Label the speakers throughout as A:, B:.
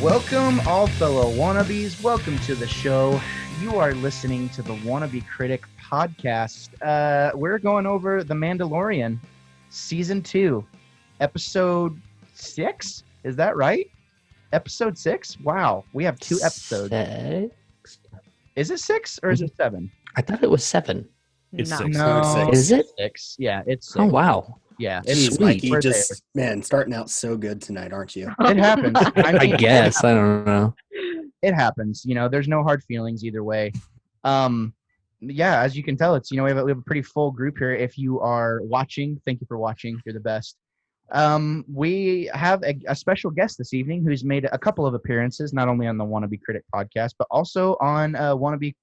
A: Welcome, all fellow wannabes. Welcome to the show. You are listening to the Wannabe Critic podcast. We're going over The Mandalorian, Season 2, Episode 6? Is that right? Episode 6? Wow, we have 2 episodes.
B: 6?
A: Is it 6 or is it 7?
B: I thought it was 7.
C: It's
D: No.
C: 6.
A: No,
C: It's 6.
B: Is it?
A: 6. Yeah, it's 6.
B: Oh, wow.
A: Yeah,
C: Jeez,
B: Sweet.
C: Mikey,
A: We're
C: just, man, starting out so good tonight, aren't you?
A: It happens.
B: I guess. I don't know.
A: It happens. You know, there's no hard feelings either way. Yeah, as you can tell, it's, you know, we have a pretty full group here. If you are watching, thank you for watching. You're the best. We have a special guest this evening who's made a couple of appearances, not only on the Wannabe Critic podcast, but also on Wannabe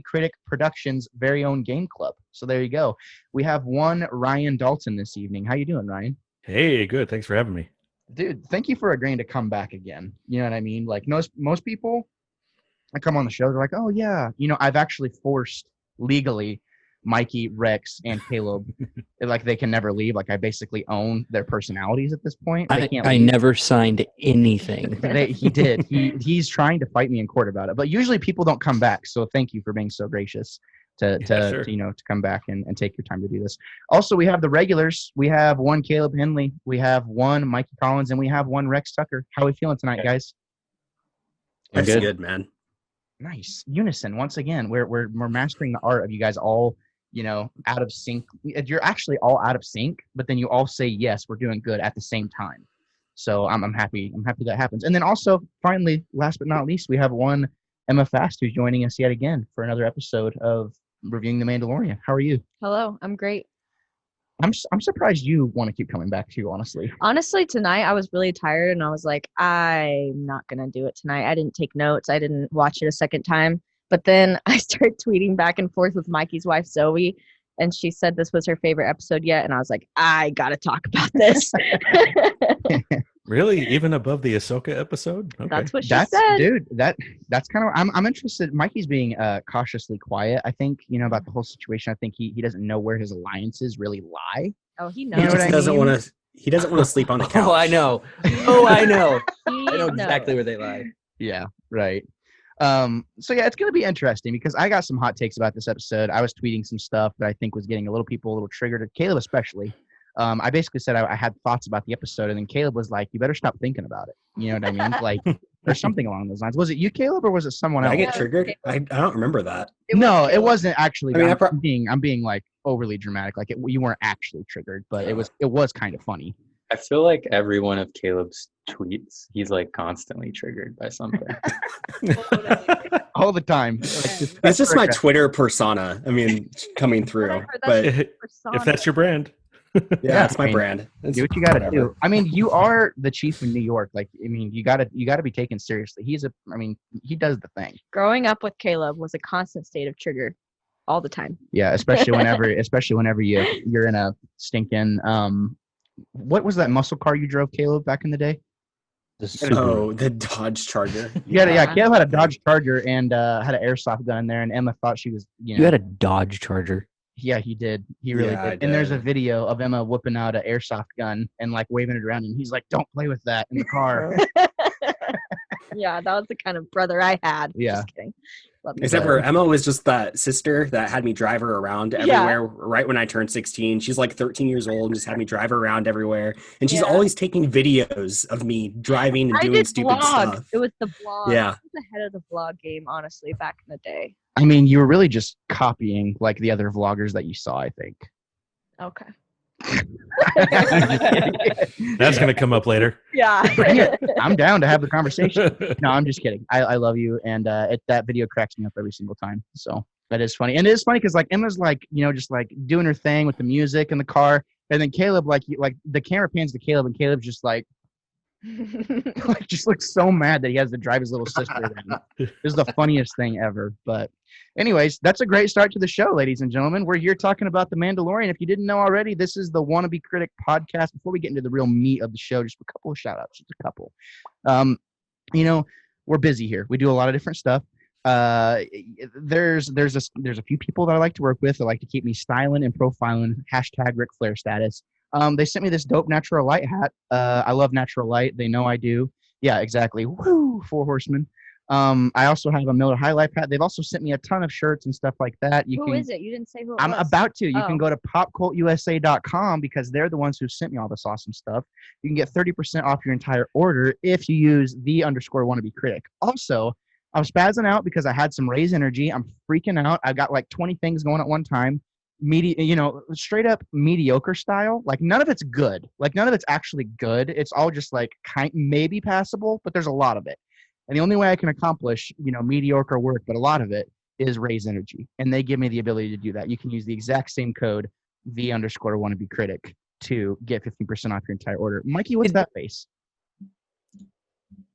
A: Critic Productions' very own game club. So there you go. We have one Ryan Dalton this evening. How you doing, Ryan?
C: Hey, good. Thanks for having me.
A: Dude, thank you for agreeing to come back again. You know what I mean? Like most people, I come on the show, they're like, oh yeah, you know, I've actually forced legally Mikey, Rex, and Caleb, like they can never leave. Like I basically own their personalities at this point. They can't
B: I
A: leave.
B: never signed anything.
A: He did. He's trying to fight me in court about it. But usually people don't come back. So thank you for being so gracious to you know, to come back and take your time to do this. Also, we have the regulars. We have one Caleb Henley. We have one Mikey Collins, and we have one Rex Tucker. How are we feeling tonight, guys?
B: I'm
C: That's
B: good.
C: good, man.
A: Nice. Unison. Once again, we're mastering the art of you guys all, you know, out of sync. You're actually all out of sync, but then you all say yes, we're doing good at the same time. So I'm happy. I'm happy that happens. And then also, finally, last but not least, we have one Emma Fast who's joining us yet again for another episode of reviewing The Mandalorian. How are you?
D: Hello, I'm great.
A: I'm surprised you want to keep coming back too, honestly.
D: Honestly, tonight I was really tired and I was like, I'm not going to do it tonight. I didn't take notes. I didn't watch it a second time. But then I started tweeting back and forth with Mikey's wife, Zoe, and she said this was her favorite episode yet. And I was like, I got to talk about this.
C: Really? Even above the Ahsoka episode? Okay.
D: That's what she said.
A: Dude, that's kind of, I'm interested. Mikey's being cautiously quiet. I think, you know, about the whole situation. I think he doesn't know where his alliances really lie.
D: Oh, he
C: He
D: knows.
A: You know what
C: just
A: I
C: doesn't
A: mean?
C: want to. He doesn't want to sleep on the couch.
B: Oh, I know. Oh, I know.
D: He
B: I know
D: knows.
B: exactly where they lie.
A: Yeah, right. So yeah, it's going to be interesting because I got some hot takes about this episode. I was tweeting some stuff that I think was getting people a little triggered, Caleb especially. I basically said I had thoughts about the episode, and then Caleb was like, you better stop thinking about it. You know what I mean? Like, or something along those lines. Was it you, Caleb, or was it someone
C: Did
A: else?
C: I get triggered? I don't remember that.
A: No, it wasn't actually.
C: I mean,
A: I'm being like overly dramatic. Like you weren't actually triggered, but it was kind of funny.
E: I feel like every one of Caleb's tweets, he's like constantly triggered by something.
A: All the time.
C: It's just my Twitter persona. I mean, coming through. But If that's your brand.
A: Yeah,
C: that's my
A: I mean,
C: brand.
A: Do what you got to do. I mean, you are the chief in New York. Like, I mean, you gotta be taken seriously. He does the thing.
D: Growing up with Caleb was a constant state of trigger all the time.
A: Yeah, especially whenever you're in a stinking what was that muscle car you drove, Caleb, back in the day?
C: Oh, the Dodge Charger.
A: Yeah. Caleb had a Dodge Charger and had an airsoft gun in there, and Emma thought she was, you know.
B: You had a Dodge Charger.
A: Yeah, he did. He really
C: Yeah, I
A: did. And there's a
C: did.
A: video of Emma whipping out an airsoft gun and like waving it around, and he's like, "Don't play with that in the car."
D: Yeah, that was the kind of brother I had.
A: Yeah.
D: Just kidding. Love you.
C: Except for Emma was just that sister that had me drive her around everywhere right when I turned 16. She's like 13 years old and just had me drive her around everywhere. And she's
D: Yeah.
C: always taking videos of me driving and
D: I
C: doing
D: did
C: stupid
D: vlog.
C: stuff.
D: It was the vlog.
C: Yeah.
D: I was ahead of the vlog game, honestly, back in the day.
A: I mean, you were really just copying like the other vloggers that you saw, I think.
D: Okay.
C: That's going to come up later.
D: Yeah.
A: Bring it. I'm down to have the conversation. No, I'm just kidding. I love you, and that video cracks me up every single time. So that is funny, and it is funny because like Emma's like, you know, just like doing her thing with the music in the car, and then Caleb like the camera pans to Caleb, and Caleb's just like just looks so mad that he has to drive his little sister around. This is the funniest thing ever. But anyways, that's a great start to the show, ladies and gentlemen. We're here talking about The Mandalorian. If you didn't know already, this is the Wannabe Critic podcast. Before we get into the real meat of the show, just a couple of shout outs, just a couple. You know, we're busy here. We do a lot of different stuff. There's a few people that I like to work with that like to keep me styling and profiling. # Ric Flair status. They sent me this dope natural light hat. I love natural light. They know I do. Yeah, exactly. Woo, Four Horsemen. I also have a Miller High Life hat. They've also sent me a ton of shirts and stuff like that.
D: Who is it? You didn't say who it
A: I'm
D: was.
A: about to. You can
D: Oh.
A: go to popcultusa.com because they're the ones who sent me all this awesome stuff. You can get 30% off your entire order if you use _wannabe critic. Also, I was spazzing out because I had some raise energy. I'm freaking out. I got like 20 things going at one time. Straight up mediocre style. Like none of it's good. Like none of it's actually good. It's all just like maybe passable, but there's a lot of it. And the only way I can accomplish, mediocre work, but a lot of it is raise energy. And they give me the ability to do that. You can use the exact same code, _wannabe critic, to get 15% off your entire order. Mikey, what's that face?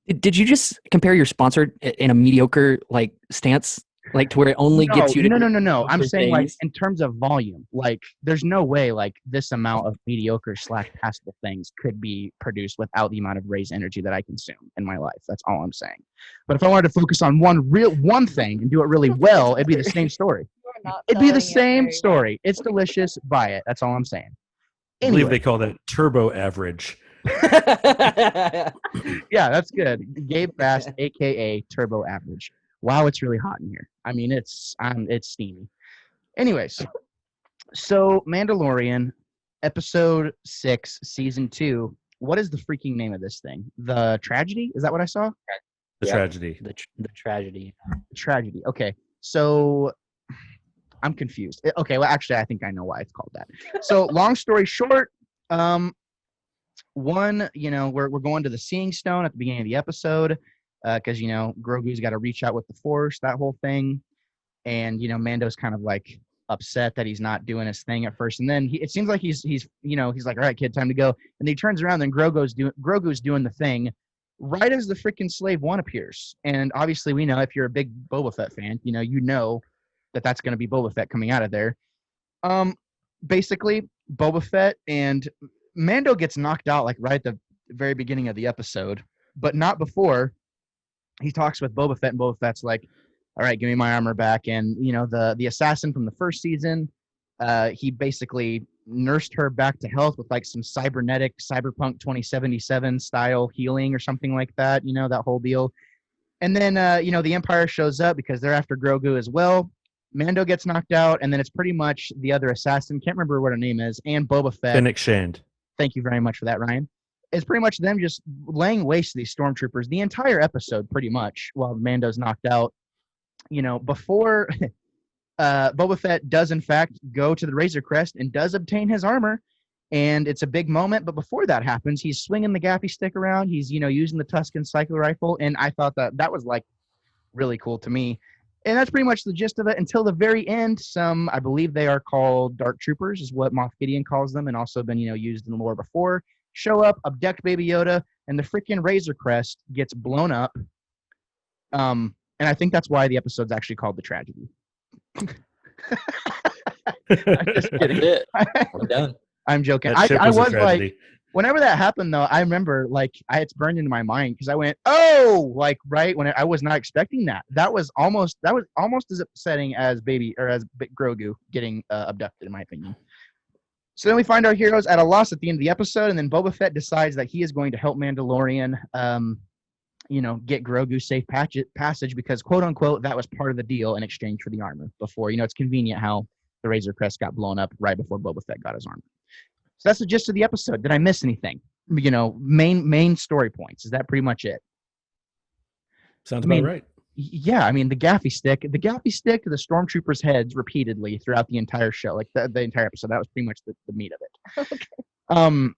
B: Did you just compare your sponsor in a mediocre like stance, like to where it only gets you?
A: No. I'm
B: for
A: saying like
B: things?
A: in terms of volume, like there's no way like this amount of mediocre / passable things could be produced without the amount of raised energy that I consume in my life. That's all I'm saying. But if I wanted to focus on one thing and do it really well, it'd be the same story. It'd be the same story. It's delicious. Buy it. That's all I'm saying.
F: I believe
A: Anyway.
F: they call that turbo average.
A: Yeah, that's good. Gabe Fast, aka Turbo Average. Wow, it's really hot in here. I mean, it's steamy. Anyways, so Mandalorian, episode 6, season 2. What is the freaking name of this thing? The Tragedy? Is that what I saw?
F: The tragedy.
B: The tragedy.
A: Tragedy. Okay, so I'm confused. Okay, well, actually, I think I know why it's called that. So, long story short, we're going to the Seeing Stone at the beginning of the episode because, Grogu's got to reach out with the Force, that whole thing. And, Mando's kind of like upset that he's not doing his thing at first. And then it seems like he's like, all right, kid, time to go. And then he turns around and Grogu's doing the thing right as the freaking Slave One appears. And obviously we know if you're a big Boba Fett fan, you know that that's going to be Boba Fett coming out of there. Basically, Boba Fett and Mando gets knocked out like right at the very beginning of the episode, but not before. He talks with Boba Fett, and Boba Fett's like, all right, give me my armor back. And, the assassin from the first season, he basically nursed her back to health with like some cybernetic Cyberpunk 2077 style healing or something like that, that whole deal. And then, the Empire shows up because they're after Grogu as well. Mando gets knocked out, and then it's pretty much the other assassin, can't remember what her name is, and Boba Fett.
F: Fennec Shand.
A: Thank you very much for that, Ryan. It's pretty much them just laying waste to these stormtroopers the entire episode, pretty much, while Mando's knocked out. Before Boba Fett does, in fact, go to the Razor Crest and does obtain his armor, and it's a big moment. But before that happens, he's swinging the gaffy stick around. He's, using the Tusken cycle rifle, and I thought that was, like, really cool to me. And that's pretty much the gist of it until the very end. I believe they are called Dark Troopers, is what Moff Gideon calls them, and also been, used in the lore before. Show up, abduct Baby Yoda, and the freaking Razor Crest gets blown up. And I think that's why the episode's actually called The Tragedy. I'm just kidding.
E: That's it. We're done.
A: I'm joking.
F: That ship
A: I
F: was a
A: was
F: tragedy.
A: like, whenever that happened, though, I remember it's burned into my mind because I went, oh, like right when I was not expecting that. That was almost as upsetting as Grogu getting abducted, in my opinion. So then we find our heroes at a loss at the end of the episode, and then Boba Fett decides that he is going to help Mandalorian, get Grogu safe passage because, quote unquote, that was part of the deal in exchange for the armor. Before, it's convenient how the Razor Crest got blown up right before Boba Fett got his armor. So that's the gist of the episode. Did I miss anything? Main story points. Is that pretty much it?
F: Sounds about right.
A: Yeah, I mean the gaffy stick to the stormtroopers' heads repeatedly throughout the entire show, like the entire episode. That was pretty much the meat of it. Okay.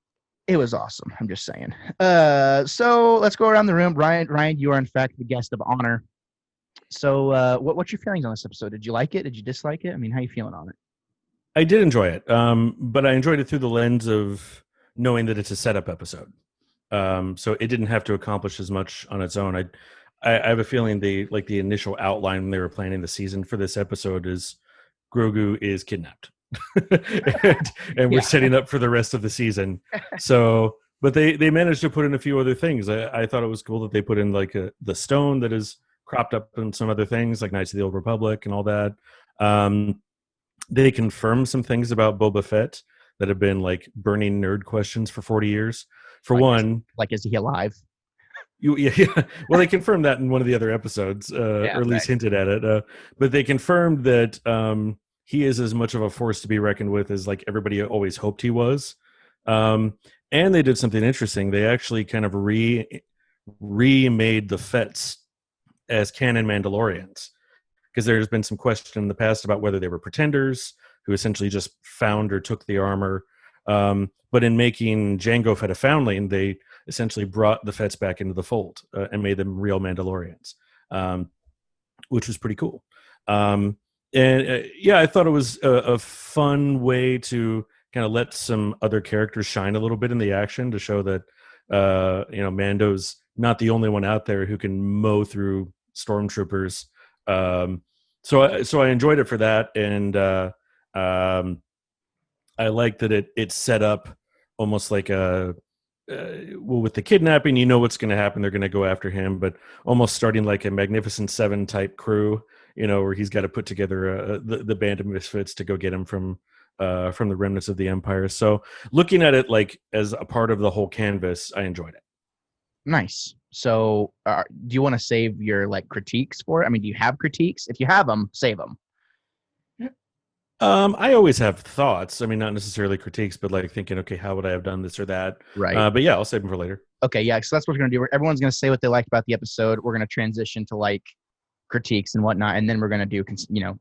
A: It was awesome. I'm just saying. So let's go around the room. Ryan, you are in fact the guest of honor. So what's your feelings on this episode? Did you like it? Did you dislike it? I mean, how you feeling on it?
F: I did enjoy it, but I enjoyed it through the lens of knowing that it's a setup episode. So it didn't have to accomplish as much on its own. I have a feeling the initial outline when they were planning the season for this episode is Grogu is kidnapped, and we're setting up for the rest of the season. So, but they managed to put in a few other things. I thought it was cool that they put in the stone that is cropped up in some other things like Knights of the Old Republic and all that. They confirmed some things about Boba Fett that have been like burning nerd questions for 40 years. For one,
A: is he alive?
F: Yeah. Well, they confirmed that in one of the other episodes, or at least hinted at it. But they confirmed that he is as much of a force to be reckoned with as like everybody always hoped he was. And they did something interesting. They actually kind of remade the Fets as canon Mandalorians, because there's been some question in the past about whether they were pretenders who essentially just found or took the armor. But in making Jango Fett a foundling, they essentially brought the Fets back into the fold and made them real Mandalorians, which was pretty cool. I thought it was a fun way to kind of let some other characters shine a little bit in the action to show that Mando's not the only one out there who can mow through stormtroopers. So I enjoyed it for that, and I like that it set up almost like with the kidnapping, you know what's going to happen. They're going to go after him, but almost starting like a Magnificent Seven type crew, where he's got to put together the band of misfits to go get him from the remnants of the Empire. So looking at it like as a part of the whole canvas, I enjoyed it.
A: Nice. So do you want to save your like critiques for it? I mean, do you have critiques? If you have them, save them.
F: I always have thoughts. I mean, not necessarily critiques, but like thinking, okay, how would I have done this or that?
A: Right.
F: But yeah, I'll save them for later.
A: Okay. Yeah. So that's what we're going to do. Everyone's going to say what they liked about the episode. We're going to transition to like critiques and whatnot. And then we're going to do,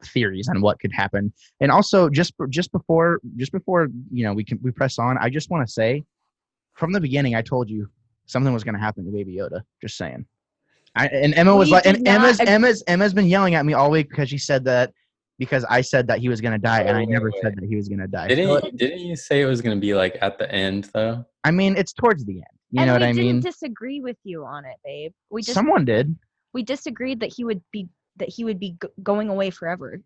A: theories on what could happen. And also just before, we press on, I just want to say from the beginning, I told you something was going to happen to Baby Yoda. Just saying. Emma's been yelling at me all week because she said that, because I said that he was going to die, and I never said that he was going to die.
E: Didn't you say it was going to be like at the end though?
A: I mean, it's towards the end. You know what I mean?
D: We didn't disagree with you on it, babe.
A: Someone did.
D: We disagreed that he would be going away forever.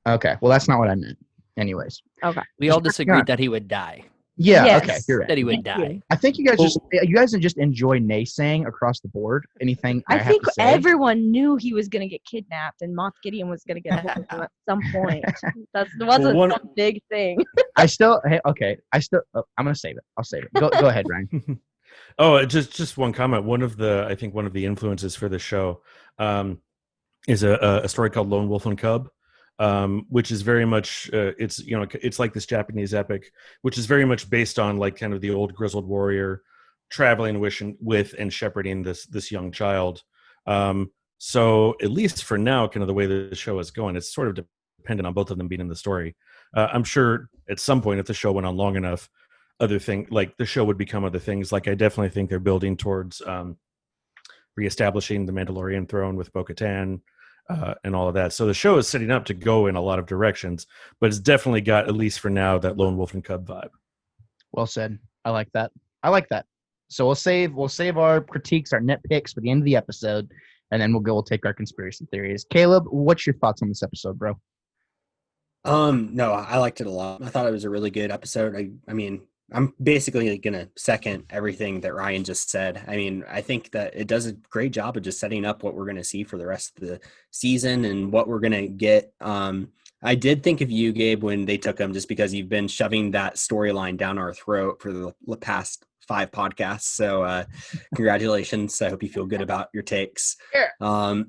A: Okay, well that's not what I meant. Anyways.
D: Okay.
B: We all disagreed that he would die.
A: Yeah.
D: Yes.
A: Okay. You're right.
B: That he would die.
A: I think you guys just enjoy naysaying across the board. Anything
D: I
A: have
D: think
A: to say?
D: Everyone knew he was going to get kidnapped, and Moff Gideon was going to get hold of him at some point. That wasn't some big thing.
A: I'm going to save it. I'll save it. Go ahead, Ryan.
F: Oh, just one comment. One of the influences for the show is a story called Lone Wolf and Cub. Which is very much it's like this Japanese epic, which is very much based on like kind of the old grizzled warrior traveling with and shepherding this young child. So at least for now, kind of the way the show is going, it's sort of dependent on both of them being in the story. I'm sure at some point, if the show went on long enough, the show would become other things. Like I definitely think they're building towards reestablishing the Mandalorian throne with Bo-Katan. And all of that. So the show is setting up to go in a lot of directions, but it's definitely got, at least for now, that Lone Wolf and Cub vibe.
A: Well said. I like that. So we'll save our critiques, our nitpicks for the end of the episode, and then we'll take our conspiracy theories. Caleb, what's your thoughts on this episode, bro?
C: No, I liked it a lot. I thought it was a really good episode. I mean, I'm basically going to second everything that Ryan just said. I mean, I think that it does a great job of just setting up what we're going to see for the rest of the season and what we're going to get. I did think of you, Gabe, when they took him, just because you've been shoving that storyline down our throat for the past 5 podcasts. So congratulations. I hope you feel good about your takes.
A: Yeah.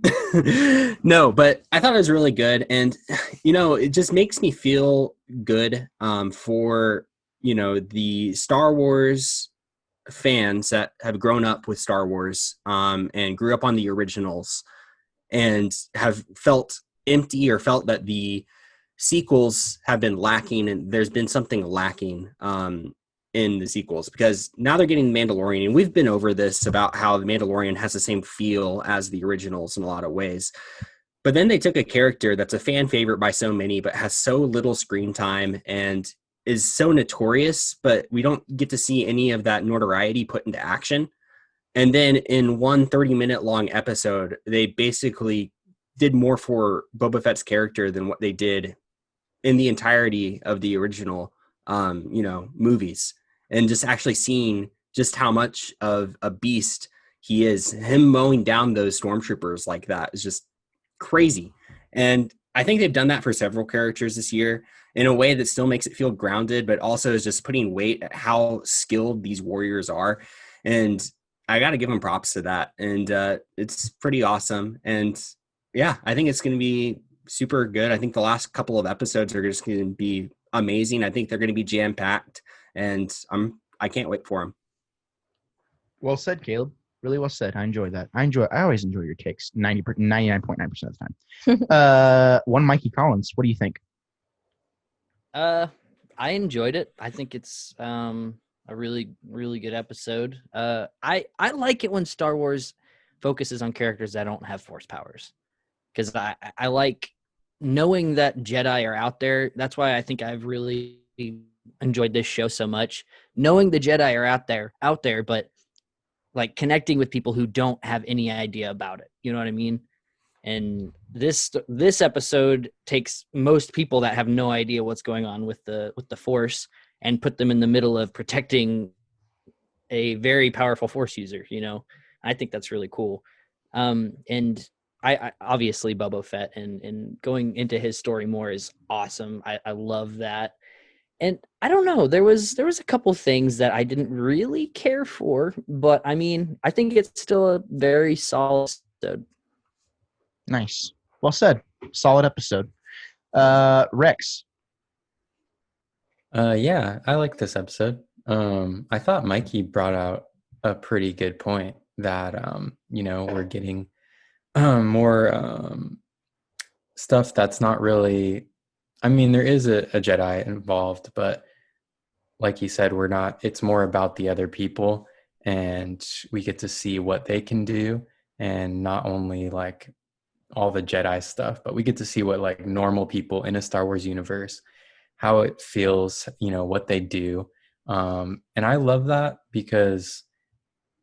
C: No, but I thought it was really good. And, it just makes me feel good for the Star Wars fans that have grown up with Star Wars and grew up on the originals and have felt empty or felt that the sequels have been lacking, and there's been something lacking in the sequels, because now they're getting Mandalorian, and we've been over this about how the Mandalorian has the same feel as the originals in a lot of ways. But then they took a character that's a fan favorite by so many, but has so little screen time and is so notorious, but we don't get to see any of that notoriety put into action. And then in one 30-minute long episode, they basically did more for Boba Fett's character than what they did in the entirety of the original, movies. And just actually seeing just how much of a beast he is. Him mowing down those stormtroopers like that is just crazy. And I think they've done that for several characters this year in a way that still makes it feel grounded, but also is just putting weight at how skilled these warriors are. And I got to give them props to that. And it's pretty awesome. And yeah, I think it's going to be super good. I think the last couple of episodes are just going to be amazing. I think they're going to be jam packed, and I can't wait for them.
A: Well said, Caleb. Really well said. I enjoy that. I always enjoy your takes 99.9% of the time. One Mikey Collins. What do you think?
B: I enjoyed it. I think it's a really, really good episode. I like it when Star Wars focuses on characters that don't have force powers, because I like knowing that Jedi are out there. That's why I think I've really enjoyed this show so much. Knowing the Jedi are out there, but like connecting with people who don't have any idea about it. You know what I mean? And this episode takes most people that have no idea what's going on with the Force and put them in the middle of protecting a very powerful Force user. You know, I think that's really cool. And I obviously Boba Fett and going into his story more is awesome. I love that. And I don't know, there was a couple things that I didn't really care for, but I mean, I think it's still a very solid episode.
A: Nice. Well said. Solid episode. Rex.
E: Yeah, I like this episode. I thought Mikey brought out a pretty good point that we're getting more stuff that's not really. I mean, there is a Jedi involved, but like you said, it's more about the other people, and we get to see what they can do, and not only like all the Jedi stuff, but we get to see what like normal people in a Star Wars universe, how it feels, what they do. And I love that because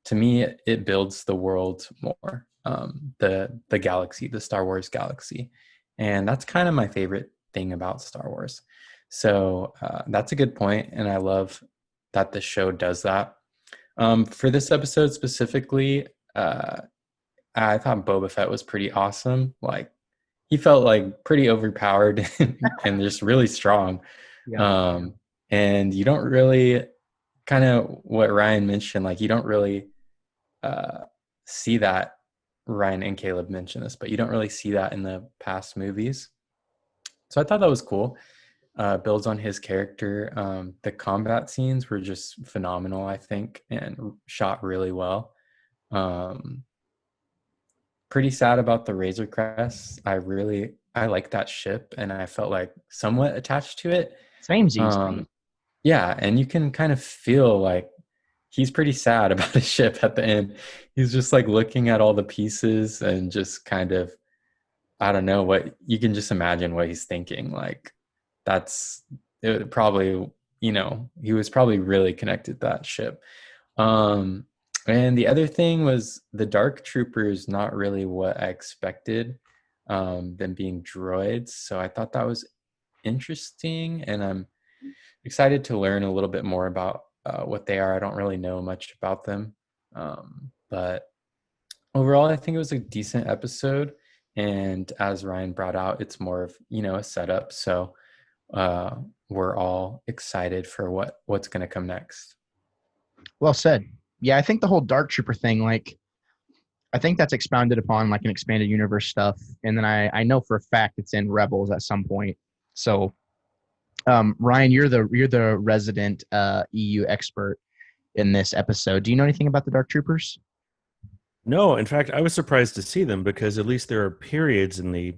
E: to me, it builds the world more, the galaxy, the Star Wars galaxy. And that's kind of my favorite thing about Star Wars. So that's a good point, and I love that the show does that. For this episode specifically, I thought Boba Fett was pretty awesome. Like, he felt like pretty overpowered and just really strong.
A: Yeah.
E: And you don't really, kind of what Ryan mentioned, like you don't really see that. Ryan and Caleb mentioned this, but you don't really see that in the past movies. So I thought that was cool. Builds on his character. The combat scenes were just phenomenal, I think, and shot really well. Pretty sad about the Razor Crest. I like that ship, and I felt like somewhat attached to it.
A: Samesies.
E: Yeah, and you can kind of feel like he's pretty sad about his ship at the end. He's just like looking at all the pieces and just kind of, I don't know, what you can just imagine what he's thinking. Like, that's it probably, he was probably really connected to that ship. And the other thing was the Dark Troopers, not really what I expected, them being droids. So I thought that was interesting, and I'm excited to learn a little bit more about what they are. I don't really know much about them. But overall, I think it was a decent episode. And as Ryan brought out, it's more of, a setup. So we're all excited for what's going to come next.
A: Well said. Yeah, I think the whole Dark Trooper thing, like, I think that's expounded upon like an expanded universe stuff. And then I know for a fact it's in Rebels at some point. So, Ryan, you're the resident EU expert in this episode. Do you know anything about the Dark Troopers?
F: No, in fact, I was surprised to see them, because at least there are periods in the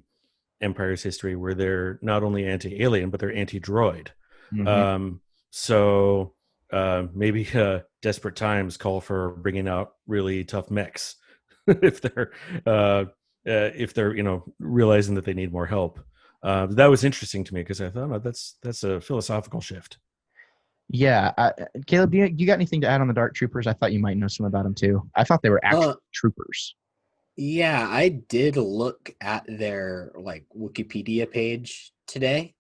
F: Empire's history where they're not only anti-alien, but they're anti-droid.
A: Mm-hmm.
F: So maybe desperate times call for bringing out really tough mechs if they're realizing that they need more help. That was interesting to me, because I thought, that's a philosophical shift.
A: Yeah. Caleb, you got anything to add on the Dark Troopers? I thought you might know some about them too. I thought they were actual troopers.
C: Yeah, I did look at their like Wikipedia page today,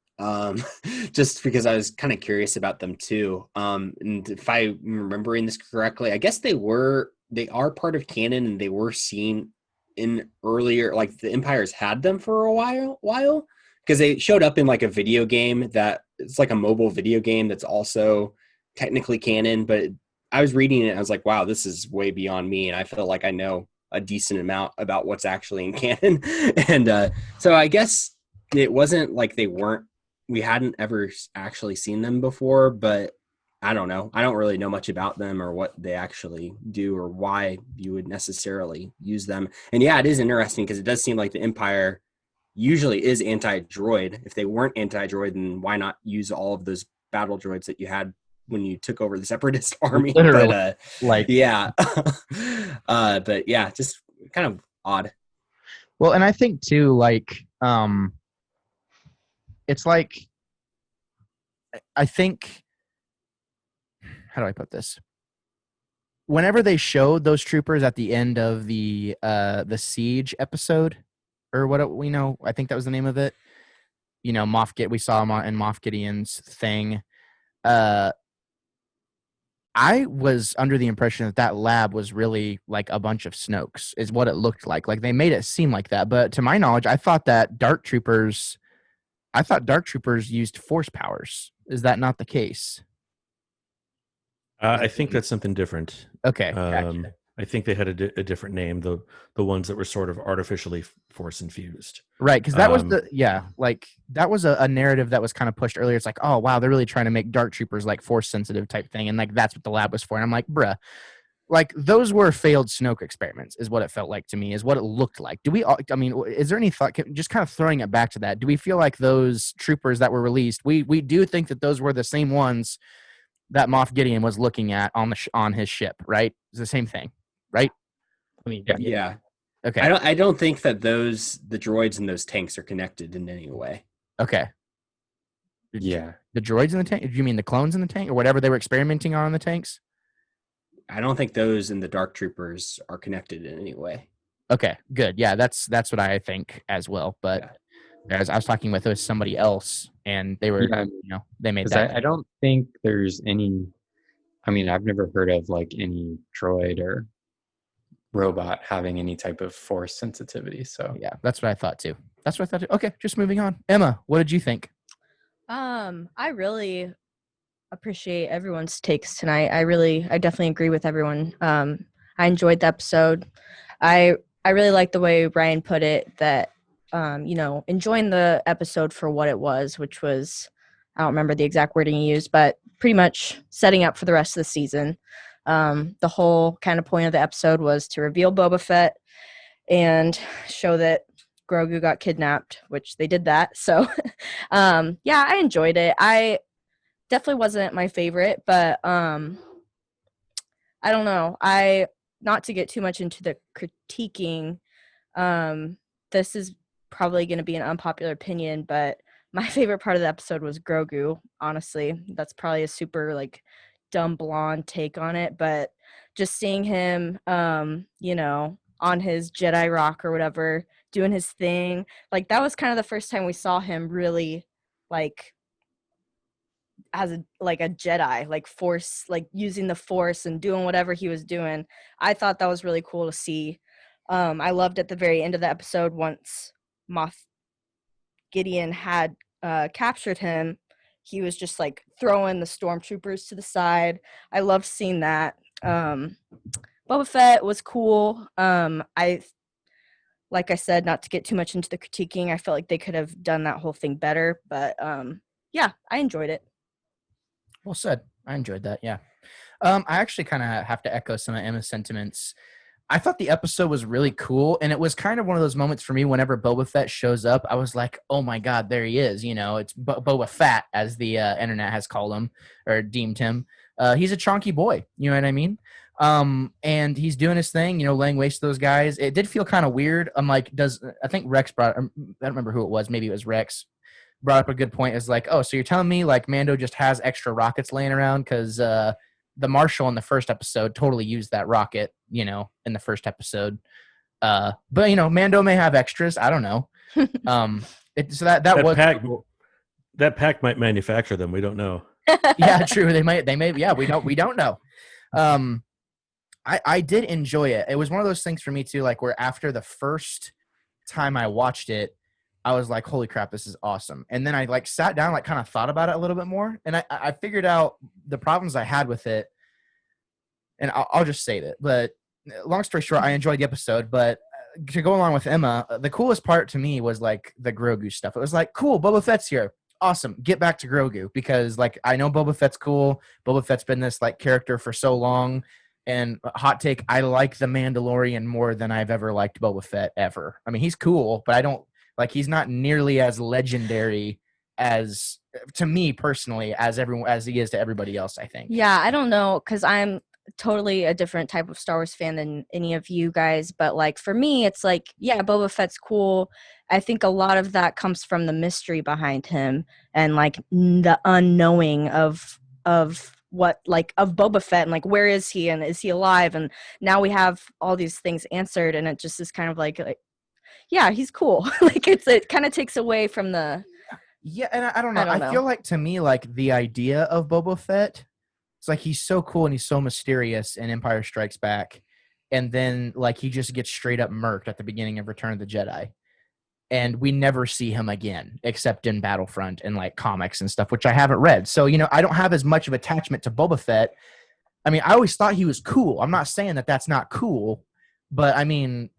C: just because I was kind of curious about them too. And if I'm remembering this correctly, I guess they are part of canon, and they were seen in earlier, like the Empire's had them for a while, because they showed up in like a video game that it's like a mobile video game that's also technically canon, but I was reading it. And I was like, wow, this is way beyond me. And I feel like I know a decent amount about what's actually in canon. And so I guess it wasn't like we hadn't ever actually seen them before, but I don't know. I don't really know much about them or what they actually do or why you would necessarily use them. And yeah, it is interesting because it does seem like the Empire usually is anti-droid. If they weren't anti-droid, then why not use all of those battle droids that you had when you took over the Separatist army?
A: Literally,
C: But yeah. But yeah, just kind of odd.
A: well, and I think too, like, it's like, I think, how do I put this? Whenever they showed those troopers at the end of the siege episode, or what we know, I think that was the name of it. You know, we saw him in Moff Gideon's thing. I was under the impression that lab was really like a bunch of Snokes, is what it looked like. Like they made it seem like that, but to my knowledge, I thought Dark Troopers used Force powers. Is that not the case?
F: I think that's something different.
A: Okay, gotcha.
F: I think they had a different name. The ones that were sort of artificially Force infused.
A: Right, because that was that was a narrative that was kind of pushed earlier. It's like, oh wow, they're really trying to make Dark Troopers like Force sensitive type thing, and like that's what the lab was for. And I'm like, bruh, like those were failed Snoke experiments, is what it felt like to me, is what it looked like. Do we? I mean, is there any thought? Just kind of throwing it back to that. Do we feel like those troopers that were released? We do think that those were the same ones that Moff Gideon was looking at on his ship, right? It's the same thing, right? I mean,
C: Yeah.
A: Okay.
C: I don't think that the droids in those tanks are connected in any way.
A: Okay.
E: Yeah.
A: The droids in the tank? Do you mean the clones in the tank or whatever they were experimenting on in the tanks?
C: I don't think those in the Dark Troopers are connected in any way.
A: Okay, good. Yeah, that's what I think as well. But I was talking with somebody else, and they were, they made that.
E: I don't think there's any. I mean, I've never heard of like any droid or robot having any type of Force sensitivity. So
A: yeah, that's what I thought too. Okay, just moving on. Emma, what did you think?
D: I really appreciate everyone's takes tonight. I definitely agree with everyone. I enjoyed the episode. I really like the way Ryan put it, that enjoying the episode for what it was, which was, I don't remember the exact wording he used, but pretty much setting up for the rest of the season. The whole kind of point of the episode was to reveal Boba Fett and show that Grogu got kidnapped, which they did that. So, yeah, I enjoyed it. I definitely wasn't my favorite, but I don't know. Not to get too much into the critiquing, this is probably going to be an unpopular opinion, but my favorite part of the episode was Grogu, honestly. That's probably a super, like, dumb blonde take on it, but just seeing him, on his Jedi rock or whatever, doing his thing, like, that was kind of the first time we saw him really, like, as a Jedi, like Force, like using the Force and doing whatever he was doing. I thought that was really cool to see. I loved at the very end of the episode, once Moff Gideon had captured him, he was just like throwing the stormtroopers to the side. I loved seeing that. Boba Fett was cool. Like I said, not to get too much into the critiquing, I felt like they could have done that whole thing better, but yeah, I enjoyed it.
A: Well said. I enjoyed that. Yeah. I actually kind of have to echo some of Emma's sentiments. I thought the episode was really cool, and it was kind of one of those moments for me whenever Boba Fett shows up. I was like, oh my God, there he is. It's Boba Fett, as the internet has called him or deemed him. He's a chonky boy. You know what I mean? And he's doing his thing, laying waste to those guys. It did feel kind of weird. I'm like, I think Rex I don't remember who it was. Maybe it was Rex. Brought up a good point. Is like, oh, so you're telling me like Mando just has extra rockets laying around because the Marshal in the first episode totally used that rocket, in the first episode. But Mando may have extras. I don't know. So that was
F: pack, that pack might manufacture them. We don't know.
A: Yeah, true. They may. Yeah, we don't know. I did enjoy it. It was one of those things for me too, like where after the first time I watched it, I was like, holy crap, this is awesome. And then I like sat down, like kind of thought about it a little bit more. And I figured out the problems I had with it. and I'll just say that. But long story short, I enjoyed the episode. But to go along with Emma, the coolest part to me was like the Grogu stuff. It was like, cool, Boba Fett's here. Awesome. Get back to Grogu, because like I know Boba Fett's cool. Boba Fett's been this like character for so long. And hot take, I like the Mandalorian more than I've ever liked Boba Fett ever. I mean, he's cool, but I don't like, he's not nearly as legendary as, to me personally, as he is to everybody else, I think.
D: Yeah, I don't know, because I'm totally a different type of Star Wars fan than any of you guys. But like for me, it's like, yeah, Boba Fett's cool. I think a lot of that comes from the mystery behind him and like the unknowing of what, like, of Boba Fett, and like where is he and is he alive, and now we have all these things answered, and it just is kind of like yeah, he's cool. Like it kind of takes away from the
A: and I don't know. I feel like, to me, like the idea of Boba Fett, it's like he's so cool and he's so mysterious in Empire Strikes Back, and then like he just gets straight up murked at the beginning of Return of the Jedi. And we never see him again, except in Battlefront and like comics and stuff, which I haven't read. So, I don't have as much of attachment to Boba Fett. I mean, I always thought he was cool. I'm not saying that that's not cool, but I mean,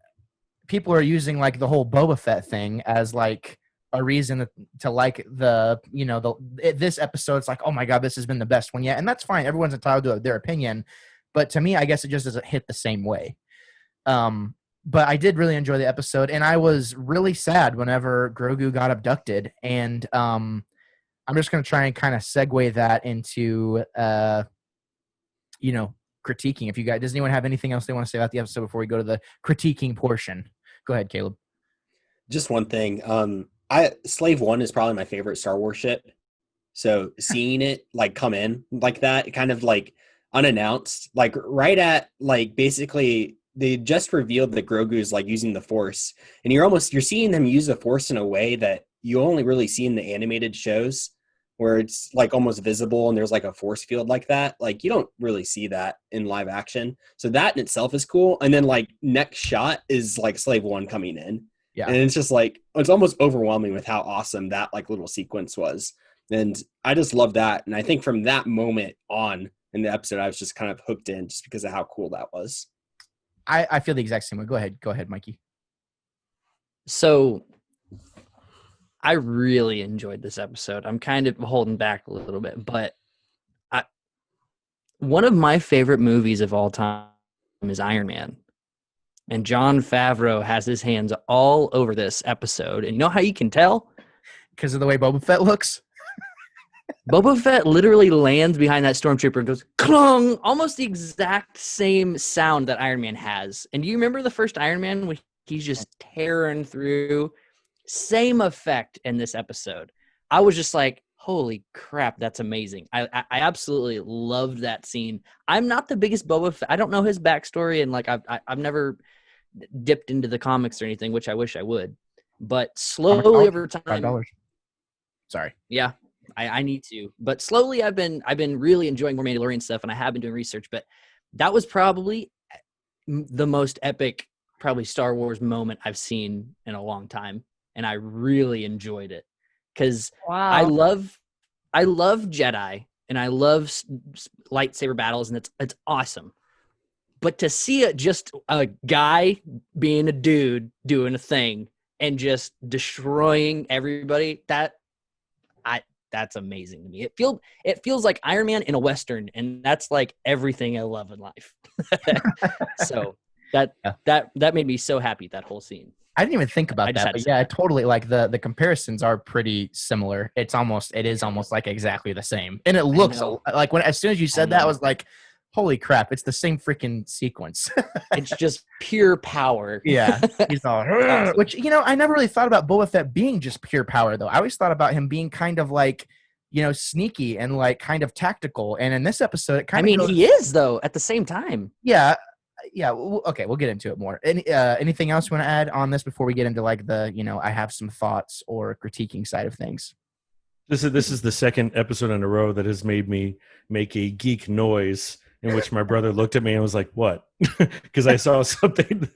A: people are using like the whole Boba Fett thing as like a reason to like this episode. It's like, oh my God, this has been the best one yet. And that's fine. Everyone's entitled to their opinion. But to me, I guess it just doesn't hit the same way. But I did really enjoy the episode, and I was really sad whenever Grogu got abducted. And I'm just going to try and kind of segue that into, critiquing. Does anyone have anything else they want to say about the episode before we go to the critiquing portion? Go ahead, Caleb.
C: Just one thing. Slave One is probably my favorite Star Wars ship. So seeing it like come in like that, kind of like unannounced, like right at like basically they just revealed that Grogu is like using the Force, and you're seeing them use the Force in a way that you only really see in the animated shows, where it's like almost visible and there's like a force field like that. Like you don't really see that in live action. So that in itself is cool. And then like next shot is like Slave One coming in. Yeah. And it's just like, it's almost overwhelming with how awesome that like little sequence was. And I just love that. And I think from that moment on in the episode, I was just kind of hooked in just because of how cool that was.
A: I feel the exact same way. Go ahead, Mikey.
B: So I really enjoyed this episode. I'm kind of holding back a little bit, but one of my favorite movies of all time is Iron Man. And Jon Favreau has his hands all over this episode. And you know how you can tell?
A: Because of the way Boba Fett looks?
B: Boba Fett literally lands behind that stormtrooper and goes, clong, almost the exact same sound that Iron Man has. And do you remember the first Iron Man when he's just tearing through? Same effect in this episode. I was just like, holy crap, that's amazing. I absolutely loved that scene. I'm not the biggest Boba Fett. I don't know his backstory, and like I've never dipped into the comics or anything, which I wish I would. But slowly over time,
A: $5. Sorry.
B: Yeah, I need to. But slowly I've been really enjoying more Mandalorian stuff, and I have been doing research. But that was probably the most epic, probably Star Wars moment I've seen in a long time. And I really enjoyed it because I love Jedi and I love lightsaber battles, and it's awesome. But to see just a guy being a dude doing a thing and just destroying everybody, that's amazing to me. It feels like Iron Man in a Western, and that's like everything I love in life. So that made me so happy, that whole scene.
A: I didn't even think about that, but yeah, totally. Like the comparisons are pretty similar. It is almost like exactly the same, and it looks like as soon as you said that, I was like, "Holy crap! It's the same freaking sequence."
B: It's just pure power.
A: Yeah, he's all, which I never really thought about Boba Fett being just pure power, though. I always thought about him being kind of like, sneaky and like kind of tactical. And in this episode, it kind of
B: he is though at the same time.
A: Yeah. Yeah, okay, we'll get into it more. Anything else you want to add on this before we get into like the, I have some thoughts or critiquing side of things?
F: This is the second episode in a row that has made me make a geek noise, in which my brother looked at me and was like, "What?" Because I saw something.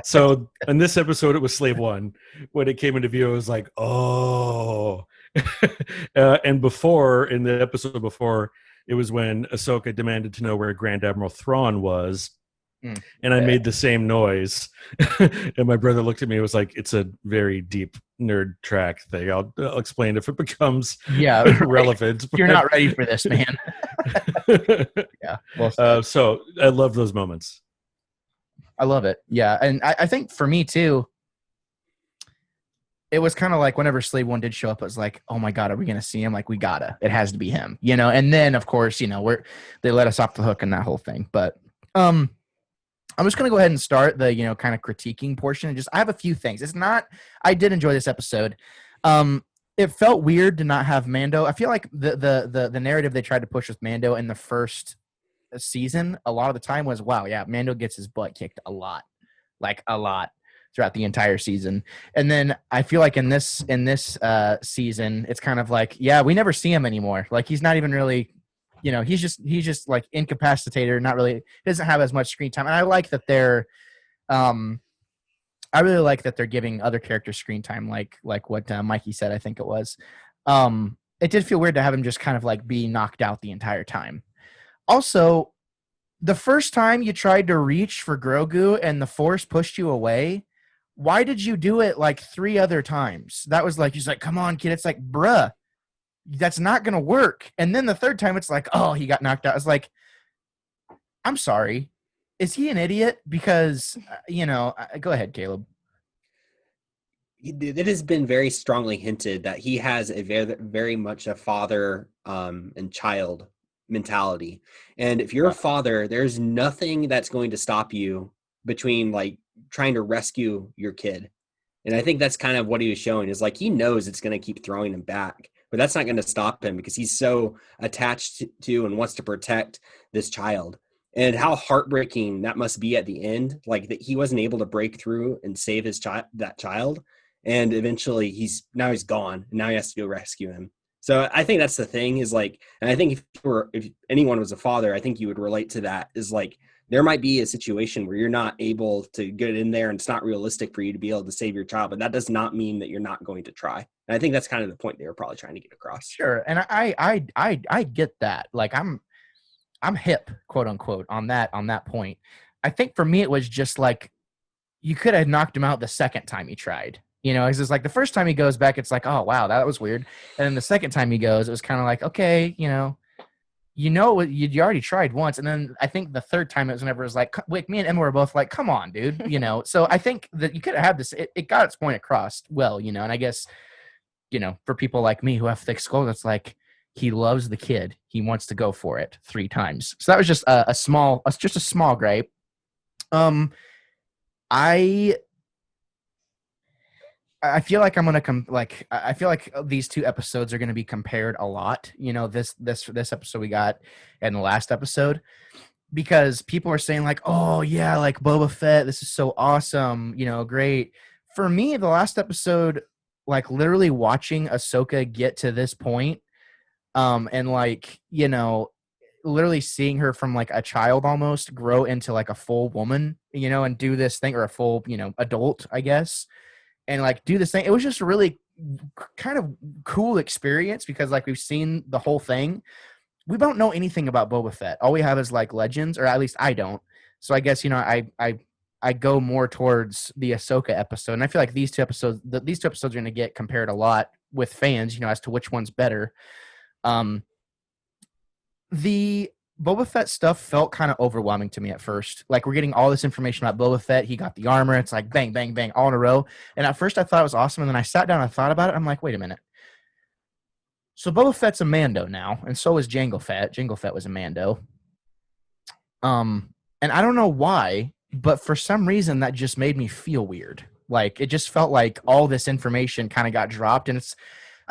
F: So in this episode, it was Slave One. When it came into view, I was like, "Oh!" And before, in the episode before, It was when Ahsoka demanded to know where Grand Admiral Thrawn was.
A: Mm.
F: And I made the same noise. And my brother looked at me and was like, it's a very deep nerd track thing. I'll explain if it becomes relevant.
A: You're not ready for this, man. Yeah. Well said.
F: So I love those moments.
A: I love it. Yeah. And I think for me too, it was kind of like whenever Slave One did show up, it was like, oh my God, are we going to see him? Like, we gotta. It has to be him, you know? And then, of course, you know, they let us off the hook in that whole thing. But I'm just going to go ahead and start the, you know, kind of critiquing portion. And I have a few things. I did enjoy this episode. It felt weird to not have Mando. I feel like the narrative they tried to push with Mando in the first season, a lot of the time was, wow, yeah, Mando gets his butt kicked a lot throughout the entire season. And then I feel like in this season, it's kind of like, yeah, we never see him anymore. Like, he's not even really, you know, he's just like incapacitated, not really, doesn't have as much screen time. And I like that I really like that they're giving other characters screen time, like what Mikey said, I think it was. It did feel weird to have him just kind of like be knocked out the entire time. Also, the first time you tried to reach for Grogu and the Force pushed you away, why did you do it like 3 other times? That was like, he's like, come on, kid. It's like, bruh, that's not going to work. And then the third time it's like, oh, he got knocked out. It's like, I'm sorry. Is he an idiot? Because, you know, go ahead, Caleb.
C: It has been very strongly hinted that he has a very, very much a father and child mentality. And if you're a father, there's nothing that's going to stop you between like trying to rescue your kid. And I think that's kind of what he was showing, is like, he knows it's going to keep throwing him back, but that's not going to stop him because he's so attached to and wants to protect this child. And how heartbreaking that must be at the end, like that he wasn't able to break through and save that child. And eventually he's gone, and now he has to go rescue him. So I think that's the thing, is like, and I think if anyone was a father, I think you would relate to that, is like, there might be a situation where you're not able to get in there and it's not realistic for you to be able to save your child, but that does not mean that you're not going to try. And I think that's kind of the point they were probably trying to get across.
A: Sure. And I get that. Like, I'm hip, quote unquote, on that point. I think for me, it was just like, you could have knocked him out the second time he tried. You know, it's just like the first time he goes back, it's like, oh, wow, that was weird. And then the second time he goes, it was kind of like, okay, you already tried once. And then I think the third time it was whenever it was like, wait, me and Emma were both like, come on, dude, you know? So I think that you could have had this, it got its point across well, you know, and I guess, you know, for people like me who have thick skulls, it's like, he loves the kid. He wants to go for it 3 times. So that was just a small gripe. I feel like I'm gonna I feel like these 2 episodes are gonna be compared a lot. You know, this episode we got and the last episode, because people are saying like, oh yeah, like Boba Fett, this is so awesome. You know, great. For me, the last episode, like literally watching Ahsoka get to this point, and like, you know, literally seeing her from like a child almost grow into like a full woman, you know, and do this thing, or a full, you know, adult, I guess. And like do this thing. It was just a really kind of cool experience, because like we've seen the whole thing. We don't know anything about Boba Fett. All we have is like legends, or at least I don't. So I guess, you know, I go more towards the Ahsoka episode. And I feel like these two episodes are going to get compared a lot with fans, you know, as to which one's better. The Boba Fett stuff felt kind of overwhelming to me at first. Like, we're getting all this information about Boba Fett. He got the armor. It's like bang, bang, bang, all in a row. And at first I thought it was awesome. And then I sat down and I thought about it. I'm like, wait a minute. So Boba Fett's a Mando now. And so is Jango Fett. Jango Fett was a Mando. And I don't know why, but for some reason that just made me feel weird. Like, it just felt like all this information kind of got dropped. And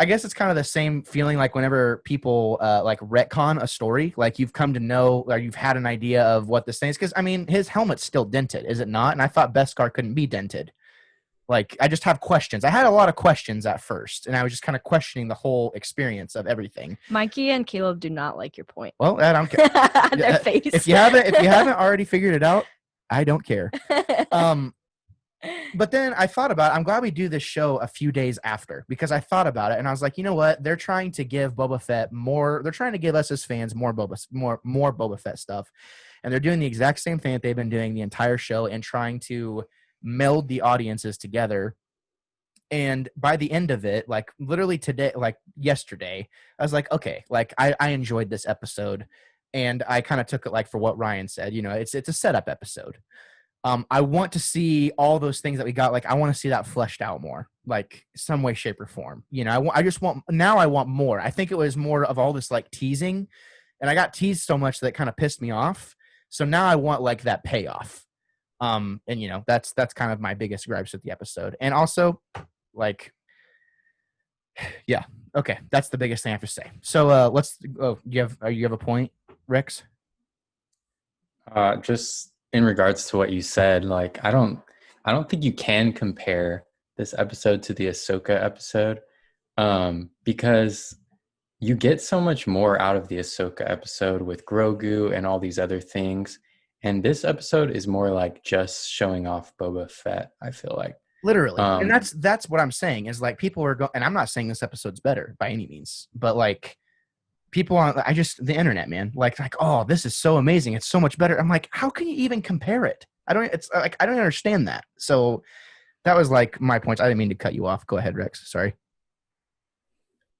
A: I guess it's kind of the same feeling like whenever people like retcon a story, like you've come to know, or you've had an idea of what this thing is. Because, I mean, his helmet's still dented, is it not? And I thought Beskar couldn't be dented. Like, I just have questions. I had a lot of questions at first, and I was just kind of questioning the whole experience of everything.
D: Mikey and Caleb do not like your point.
A: Well, I don't care.
D: Their face.
A: If you haven't already figured it out, I don't care. But then I thought about it. I'm glad we do this show a few days after, because I thought about it and I was like, you know what? They're trying to give Boba Fett more. They're trying to give us as fans more Boba Fett stuff, and they're doing the exact same thing that they've been doing the entire show and trying to meld the audiences together. And by the end of it, like literally today, like yesterday, I was like, okay, like I enjoyed this episode, and I kind of took it like for what Ryan said. You know, it's a setup episode. I want to see all those things that we got. Like, I want to see that fleshed out more, like some way, shape, or form. You know, I just want, now I want more. I think it was more of all this like teasing, and I got teased so much that it kind of pissed me off. So now I want like that payoff. And you know, that's kind of my biggest gripes with the episode. And also, like, yeah, okay, that's the biggest thing I have to say. So let's. Oh, you have a point, Rex?
E: Just in regards to what you said, like I don't think you can compare this episode to the Ahsoka episode, because you get so much more out of the Ahsoka episode with Grogu and all these other things, and this episode is more like just showing off Boba Fett, I feel like.
A: Literally. And that's what I'm saying is like people are going, and I'm not saying this episode's better by any means, but like people on, the internet, man, like, oh, this is so amazing. It's so much better. I'm like, how can you even compare it? I don't understand that. So that was like my point. I didn't mean to cut you off. Go ahead, Rex. Sorry.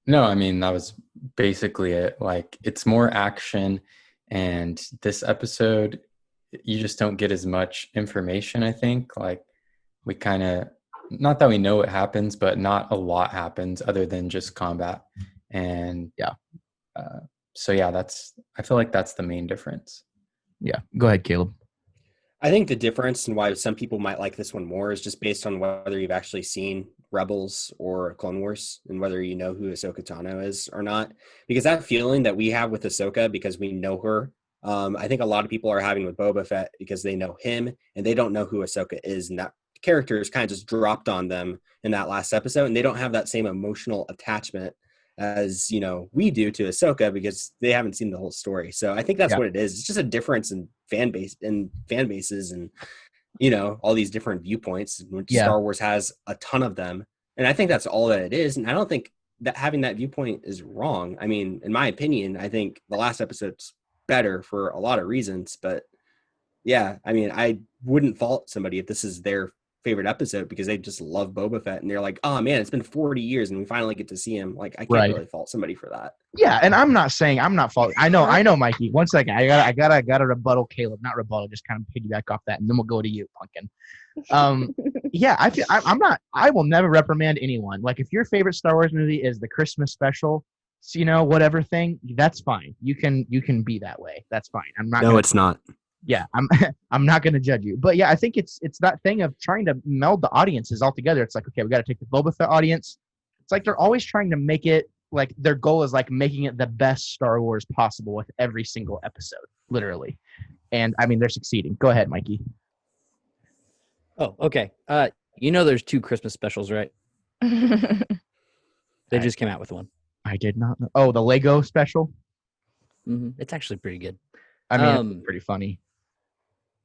E: No, I mean, that was basically it. Like, it's more action, and this episode, you just don't get as much information, I think. Like, we kind of, not that we know what happens, but not a lot happens other than just combat. And
A: yeah.
E: So yeah, I feel like that's the main difference.
A: Yeah. Go ahead, Caleb.
C: I think the difference and why some people might like this one more is just based on whether you've actually seen Rebels or Clone Wars and whether you know who Ahsoka Tano is or not. Because that feeling that we have with Ahsoka, because we know her, I think a lot of people are having with Boba Fett because they know him and they don't know who Ahsoka is. And that character is kind of just dropped on them in that last episode. And they don't have that same emotional attachment as, you know, we do to Ahsoka because they haven't seen the whole story. So I think that's what it is. It's just a difference in fan bases and, you know, all these different viewpoints. Star Wars has a ton of them. And I think that's all that it is. And I don't think that having that viewpoint is wrong. I mean, in my opinion, I think the last episode's better for a lot of reasons, but yeah, I mean, I wouldn't fault somebody if this is their favorite episode because they just love Boba Fett and they're like, oh man, it's been 40 years and we finally get to see him. Like, I can't really fault somebody for that.
A: Yeah, and I'm not saying I'm not faulting. I know, Mikey. 1 second, I gotta rebuttal Caleb, not rebuttal, just kind of piggyback off that, and then we'll go to you, Pumpkin. Yeah, I will never reprimand anyone. Like, if your favorite Star Wars movie is the Christmas special, you know, whatever thing, that's fine. You can be that way. That's fine. I'm not.
C: No, it's not.
A: Yeah, I'm not going to judge you, but yeah, I think it's that thing of trying to meld the audiences all together. It's like, okay, we got to take the Boba Fett audience. It's like they're always trying to make it like their goal is like making it the best Star Wars possible with every single episode, literally. And I mean, they're succeeding. Go ahead, Mikey.
B: Oh, okay. You know, there's 2 Christmas specials, right? They just came out with one.
A: I did not know. Oh, the Lego special.
B: Mm-hmm. It's actually pretty good.
A: I mean, it's pretty funny.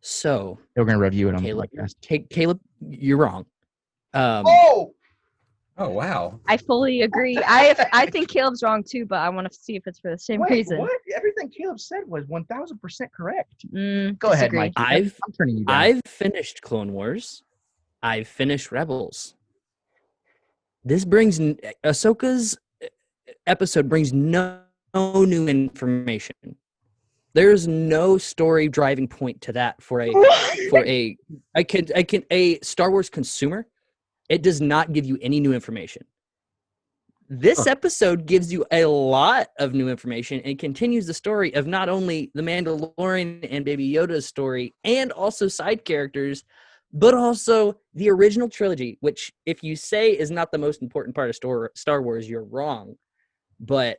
B: So
A: we're going to review it on
B: Caleb,
A: the podcast.
B: Caleb, you're wrong.
E: Oh wow!
D: I fully agree. I think Caleb's wrong too, but I want to see if it's for the same reason.
A: What? Everything Caleb said was 1,000% correct.
D: Go
A: ahead, Mike.
B: I'm
A: turning you down.
B: I've finished Clone Wars. I've finished Rebels. This brings Ahsoka's episode brings no new information. There's no story driving point to that for a Star Wars consumer. It does not give you any new information. This episode gives you a lot of new information and continues the story of not only the Mandalorian and Baby Yoda's story and also side characters, but also the original trilogy, which if you say is not the most important part of Star Wars, you're wrong. But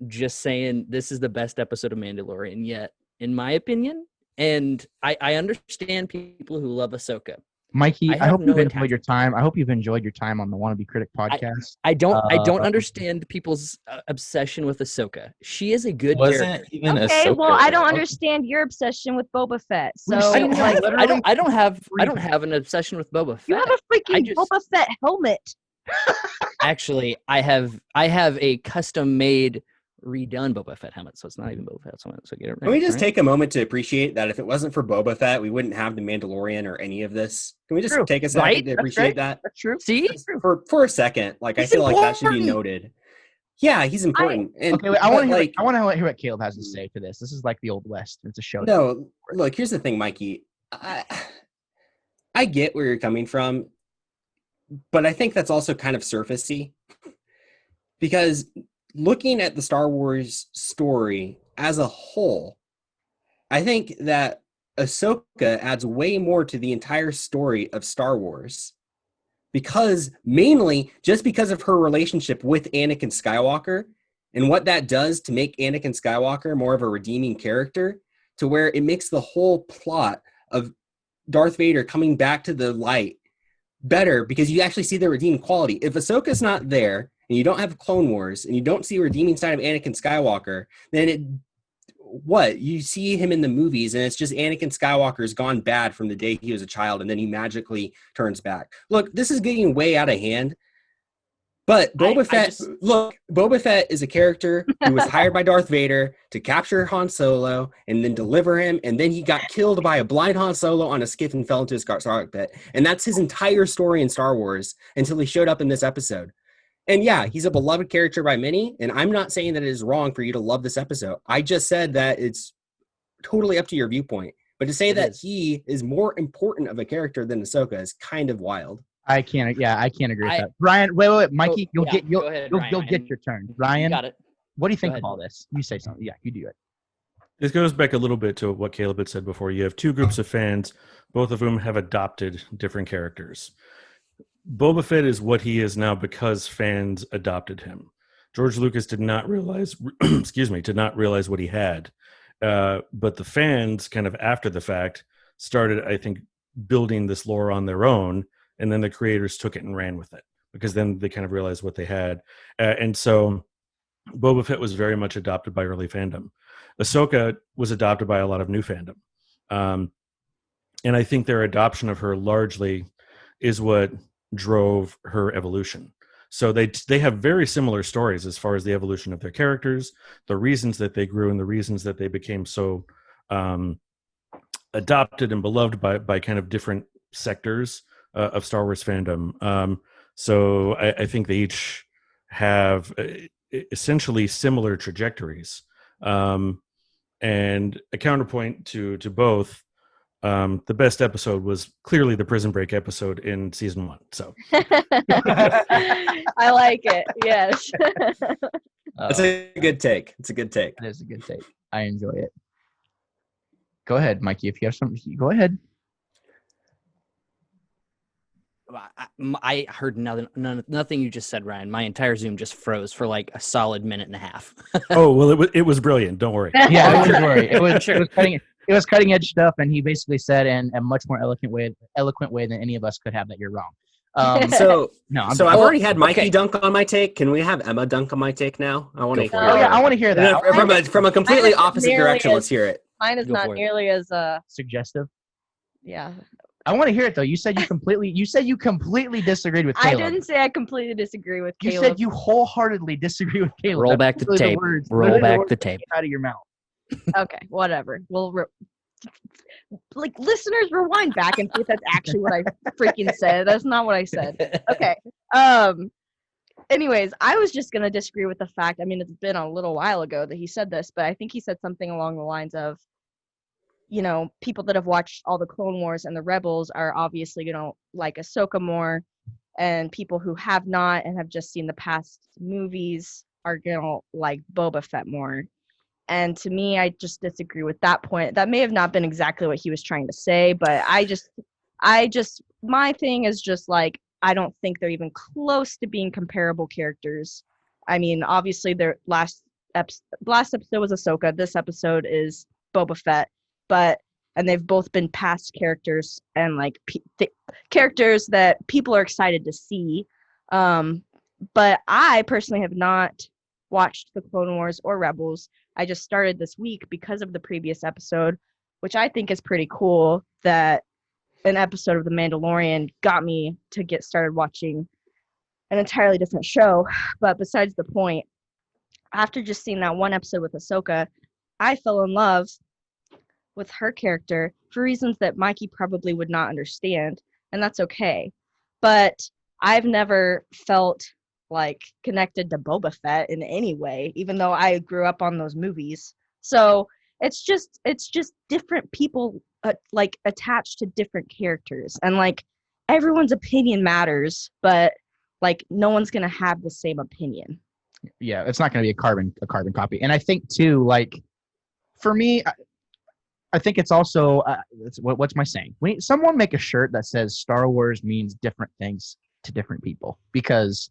B: just saying, this is the best episode of Mandalorian yet, in my opinion. And I understand people who love Ahsoka.
A: Mikey,
B: I
A: I
B: have
A: hope
B: no
A: you've enjoyed
B: attachment.
A: your time. I hope you've enjoyed your time on the Wannabe Critic podcast.
B: I don't
A: Uh,
B: understand people's obsession with Ahsoka. She is a good
E: Wasn't
B: character.
E: even
D: Okay,
E: Ahsoka.
D: well, I don't
E: though.
D: understand your obsession with Boba Fett.
A: We've
D: So,
A: seen
B: I
A: him
B: don't,
A: literally
B: I don't have
A: briefly.
B: an obsession with Boba Fett.
D: you have a freaking
B: just-
D: Boba Fett helmet.
B: Actually, I have a custom made redone Boba Fett helmet, so it's not even Boba Fett. So get it right.
C: Can we just
B: right?
C: take a moment to appreciate that if it wasn't for Boba Fett, we wouldn't have the Mandalorian or any of this? Can we just
A: True.
C: take a second
B: Right?
C: to appreciate that?
A: That's true.
B: See?
C: For a second, like I
B: He's
C: feel like that should be
B: important.
C: noted. Yeah, he's important.
A: Okay, wait, I want to
C: like,
A: hear what Caleb has to say to this. This is like the Old West. It's a show.
C: no, look, here's the thing, Mikey. I get where you're coming from, but I think that's also kind of surfacey because looking at the Star Wars story as a whole, I think that Ahsoka adds way more to the entire story of Star Wars because mainly just because of her relationship with Anakin Skywalker and what that does to make Anakin Skywalker more of a redeeming character to where it makes the whole plot of Darth Vader coming back to the light better because you actually see the redeeming quality. If Ahsoka's not there and you don't have Clone Wars and you don't see a redeeming side of Anakin Skywalker, then you see him in the movies and it's just Anakin Skywalker's gone bad from the day he was a child and then he magically turns back. Look, this is getting way out of hand. But Boba Fett is a character who was hired by Darth Vader to capture Han Solo and then deliver him, and then he got killed by a blind Han Solo on a skiff and fell into his cockpit. And that's his entire story in Star Wars until he showed up in this episode. And yeah, he's a beloved character by many, and I'm not saying that it is wrong for you to love this episode. I just said that it's totally up to your viewpoint. But to say that he is more important of a character than Ahsoka is kind of wild.
A: I can't agree with that. Ryan, wait, Mikey, you'll get
B: go ahead,
A: you'll get your turn. Ryan,
B: got it.
A: what do you think
B: Go
A: of all this? You say something. Yeah, you do it.
F: This goes back a little bit to what Caleb had said before. You have two groups of fans, both of whom have adopted different characters. Boba Fett is what he is now because fans adopted him. George Lucas did not realize, did not realize what he had. But the fans, kind of after the fact, started, I think, building this lore on their own, and then the creators took it and ran with it because then they kind of realized what they had. And so Boba Fett was very much adopted by early fandom. Ahsoka was adopted by a lot of new fandom. And I think their adoption of her largely is what drove her evolution. So they have very similar stories as far as the evolution of their characters, the reasons that they grew, and the reasons that they became so adopted and beloved by kind of different sectors of Star Wars fandom. So I think they each have essentially similar trajectories. And a counterpoint to both, the best episode was clearly the Prison Break episode in season 1. So
D: I like it. Yes.
C: That's a good take. It's a good take.
A: That is a good take. I enjoy it. Go ahead, Mikey. If you have something, go ahead.
B: I heard nothing you just said, Ryan. My entire Zoom just froze for like a solid minute and a half.
F: oh well, it was brilliant. Don't worry.
A: Yeah, don't worry. It was cutting edge stuff, and he basically said in a much more eloquent way than any of us could have that you're wrong.
C: So
A: I've
C: already had Mikey dunk on my take. Can we have Emma dunk on my take now? I want to hear.
A: Oh yeah, I want to hear that.
C: From a completely opposite direction. Let's hear it.
D: Mine is not nearly as
A: suggestive.
D: Yeah.
A: I want to hear it though. You said you completely disagreed with Caleb.
D: I didn't say I completely disagree with
A: You
D: Caleb.
A: said you wholeheartedly disagree with Caleb.
B: Roll back the tape. Roll back the tape
A: out of your mouth.
D: Okay, whatever. Like listeners, rewind back and see if that's actually what I freaking said. That's not what I said. Okay. Anyways, I was just gonna disagree with the fact. I mean, it's been a little while ago that he said this, but I think he said something along the lines of, you know, people that have watched all the Clone Wars and the Rebels are obviously gonna like Ahsoka more, and people who have not and have just seen the past movies are gonna like Boba Fett more. And to me, I just disagree with that point. That may have not been exactly what he was trying to say, but I just my thing is just like, I don't think they're even close to being comparable characters. I mean, obviously their last episode was Ahsoka. This episode is Boba Fett. But and they've both been past characters and like characters that people are excited to see. But I personally have not watched the Clone Wars or Rebels. I just started this week because of the previous episode, which I think is pretty cool that an episode of The Mandalorian got me to get started watching an entirely different show. But besides the point, after just seeing that one episode with Ahsoka, I fell in love with her character for reasons that Mikey probably would not understand, and that's okay. But I've never felt like connected to Boba Fett in any way, even though I grew up on those movies. So it's just different people like attached to different characters, and like everyone's opinion matters, but like no one's gonna have the same opinion.
A: Yeah, it's not going to be a carbon copy. And I think too, like for me, I think it's also what's my saying? Someone make a shirt that says Star Wars means different things to different people, because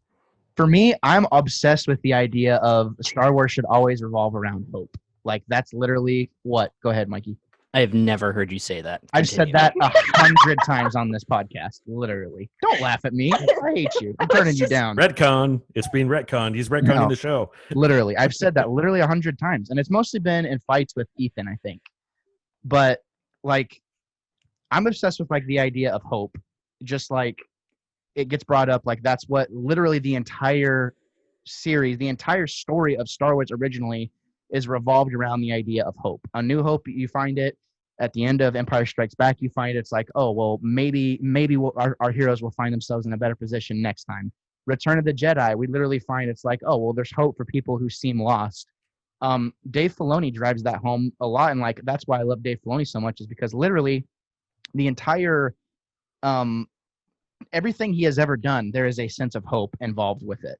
A: for me, I'm obsessed with the idea of Star Wars should always revolve around hope. Like that's literally what. Go ahead, Mikey.
B: I have never heard you say that.
A: I've said that 100 times on this podcast. Literally. Don't laugh at me. I hate you. I'm turning you down.
F: Retcon. It's being retconned. He's retconning the show.
A: Literally. I've said that literally 100 times. And it's mostly been in fights with Ethan, I think. But, like, I'm obsessed with, like, the idea of hope. Just, like, it gets brought up. Like, that's what literally the entire series, the entire story of Star Wars originally is revolved around the idea of hope. A New Hope, you find it at the end of Empire Strikes Back. You find it's like, oh, well, maybe our heroes will find themselves in a better position next time. Return of the Jedi, we literally find it's like, oh, well, there's hope for people who seem lost. Dave Filoni drives that home a lot, and like that's why I love Dave Filoni so much, is because literally the entire everything he has ever done, there is a sense of hope involved with it.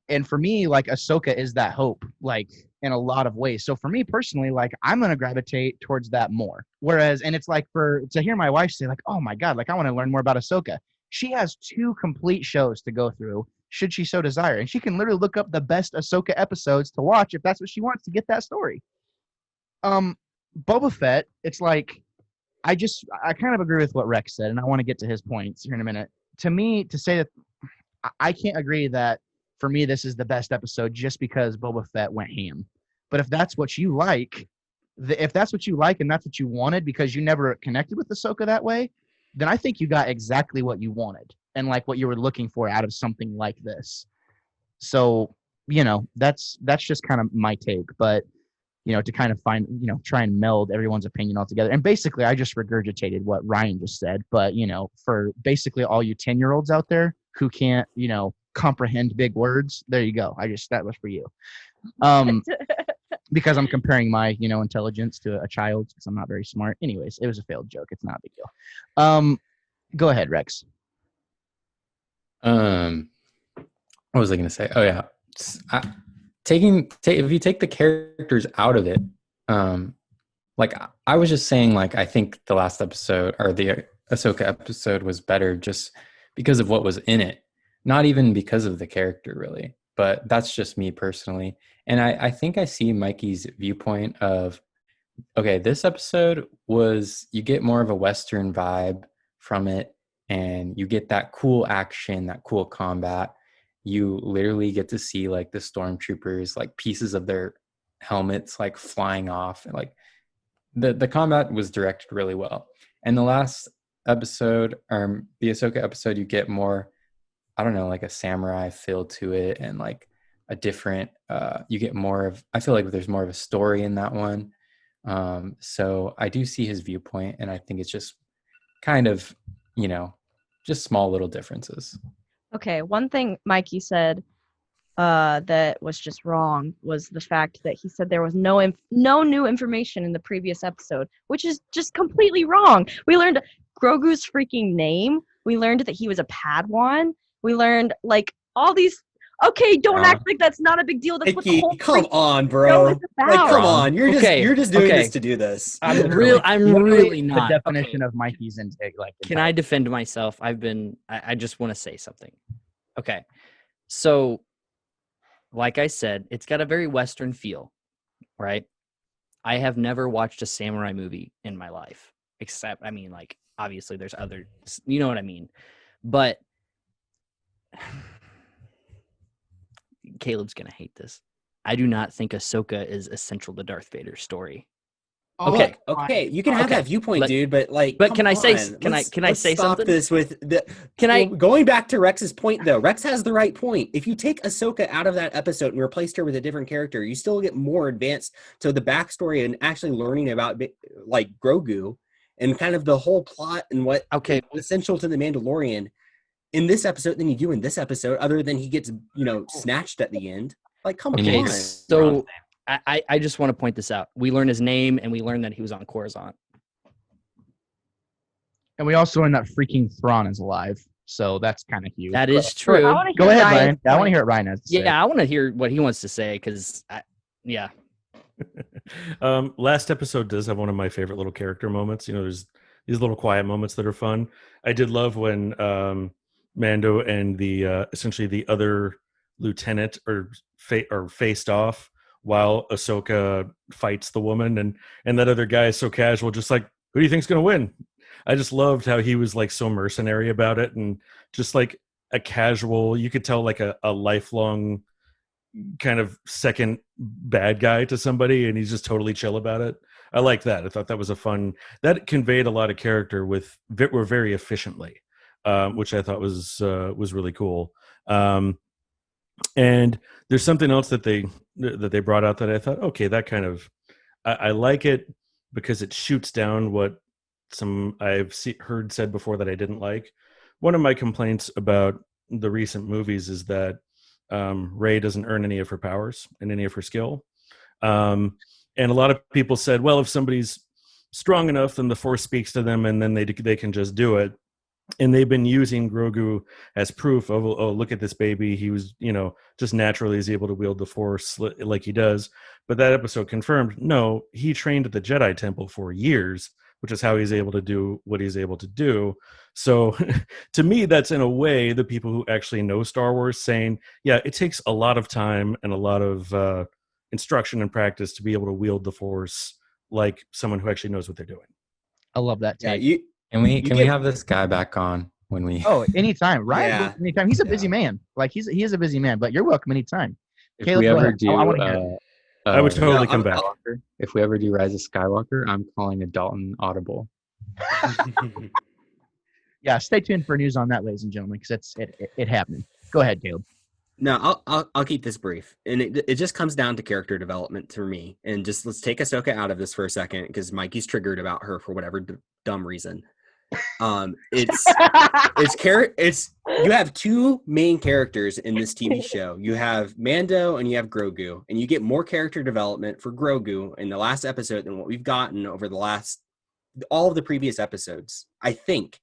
A: And for me, like Ahsoka is that hope, like in a lot of ways. So for me personally, like I'm going to gravitate towards that more. Whereas, and it's like to hear my wife say like, oh my God, like I want to learn more about Ahsoka. She has 2 complete shows to go through should she so desire. And she can literally look up the best Ahsoka episodes to watch if that's what she wants to get that story. Boba Fett, it's like, I kind of agree with what Rex said, and I want to get to his points here in a minute. To me, to say that I can't agree that for me, this is the best episode just because Boba Fett went ham. But if that's what you like, if that's what you like and that's what you wanted because you never connected with Ahsoka that way, then I think you got exactly what you wanted and like what you were looking for out of something like this. So, you know, that's just kind of my take. But, you know, to kind of find, you know, try and meld everyone's opinion all together. And basically, I just regurgitated what Ryan just said. But, you know, for basically all you 10-year-olds out there who can't, you know, comprehend big words, there you go. That was for you. Because I'm comparing my, you know, intelligence to a child's because I'm not very smart. Anyways, it was a failed joke. It's not a big deal. Go ahead, Rex.
E: What was I going to say? Oh yeah. If you take the characters out of it, like I was just saying, like, I think the last episode or the Ahsoka episode was better just because of what was in it. Not even because of the character, really, but that's just me personally. And I think I see Mikey's viewpoint of, okay, this episode you get more of a Western vibe from it, and you get that cool action, that cool combat. You literally get to see like the stormtroopers, like pieces of their helmets, like flying off, and like the combat was directed really well. And the last episode, the Ahsoka episode, you get more, I don't know, like a samurai feel to it, and like a different you get more of, I feel like there's more of a story in that one. So I do see his viewpoint, and I think it's just kind of, you know, just small little differences.
D: Okay, one thing Mikey said that was just wrong was the fact that he said there was no new information in the previous episode, which is just completely wrong. We learned Grogu's freaking name. We learned that he was a Padawan. We learned like all these. Okay, don't act like that's not a big deal. That's
C: Mickey,
D: what the
C: come on, bro. Like, come on. You're just doing this to do this.
B: I'm really not.
A: The definition of Mikey's intake. Like,
B: can I defend myself? I just want to say something. Okay, so like I said, it's got a very Western feel, right? I have never watched a samurai movie in my life, except, I mean, like, obviously there's other, you know what I mean? But Caleb's going to hate this. I do not think Ahsoka is essential to Darth Vader's story. Okay.
C: Okay, you can have
B: Okay.
C: that viewpoint,
B: But-
C: dude, but like,
B: but
C: come
B: can I say-
C: on.
B: can I- can I
C: Let's
B: say
C: stop
B: something?
C: this with the
B: Can
C: going back to Rex's point though. Rex has the right point. If you take Ahsoka out of that episode and replaced her with a different character, you still get more advanced to the backstory and actually learning about like Grogu and kind of the whole plot and what
B: Okay.
C: is essential to the Mandalorian in this episode than you do in this episode, other than he gets, snatched at the end. Like, come
E: And he
C: on.
E: makes-
B: So I just want to point this out. We learn his name and we learn that he was on Coruscant.
A: And we also learned that freaking Thrawn is alive. So that's kind of huge.
B: That is
D: I
B: true.
D: want to
A: Go
D: hear
A: ahead,
D: Ryan's
A: Ryan. I want to
D: point.
A: hear what Ryan has to say.
B: Yeah, I want to hear what he wants to say because, yeah.
F: Last episode does have one of my favorite little character moments. There's these little quiet moments that are fun. I did love when Mando and the essentially the other lieutenant are faced off while Ahsoka fights the woman, and that other guy is so casual, just like, who do you think's gonna win? I just loved how he was like so mercenary about it, and just like a casual, you could tell like a lifelong kind of second bad guy to somebody, and he's just totally chill about it. I like that. I thought that was that conveyed a lot of character very efficiently, which I thought was really cool. And there's something else that they brought out that I thought, okay, that kind of, I like it because it shoots down what some I've heard said before that I didn't like. One of my complaints about the recent movies is that Rey doesn't earn any of her powers and any of her skill. And a lot of people said, well, if somebody's strong enough, then the Force speaks to them and then they can just do it. And they've been using Grogu as proof of, oh, look at this baby. He was, just naturally is able to wield the Force like he does. But that episode confirmed, no, he trained at the Jedi Temple for years, which is how he's able to do what he's able to do. So to me, that's in a way the people who actually know Star Wars saying, yeah, it takes a lot of time and a lot of instruction and practice to be able to wield the Force like someone who actually knows what they're doing.
A: I love that take.
C: Yeah,
E: Can we have this guy back on when we?
A: Oh, anytime. Ryan,
C: Yeah.
A: anytime. He's a busy man. Like he is a busy man, but you're welcome anytime.
E: If
A: Caleb,
E: we
A: go
E: ever
A: ahead.
E: do,
A: I wanna hear
F: I would totally
C: No,
F: come back.
E: Skywalker, if we ever do Rise of Skywalker, I'm calling a Dalton audible.
A: Yeah, stay tuned for news on that, ladies and gentlemen, because it happening. Go ahead, Caleb.
C: No, I'll keep this brief, and it just comes down to character development for me. And just let's take Ahsoka out of this for a second because Mikey's triggered about her for whatever dumb reason. It's you have two main characters in this TV show. You have Mando and you have Grogu, and you get more character development for Grogu in the last episode than what we've gotten over all of the previous episodes, I think,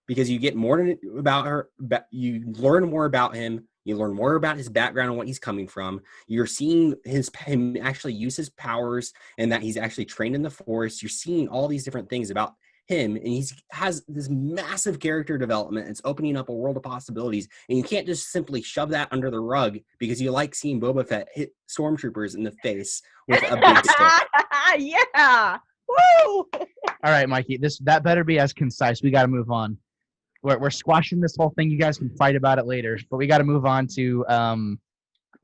C: because you get more about her. You learn more about him. You learn more about his background and what he's coming from. You're seeing him actually use his powers and that he's actually trained in the Force. You're seeing all these different things about him, and he has this massive character development. It's opening up a world of possibilities, and you can't just simply shove that under the rug because you like seeing Boba Fett hit stormtroopers in the face with a big stick.
D: Yeah. Woo!
A: All right, Mikey. That better be as concise. We got to move on. We're squashing this whole thing. You guys can fight about it later, but we got to move on to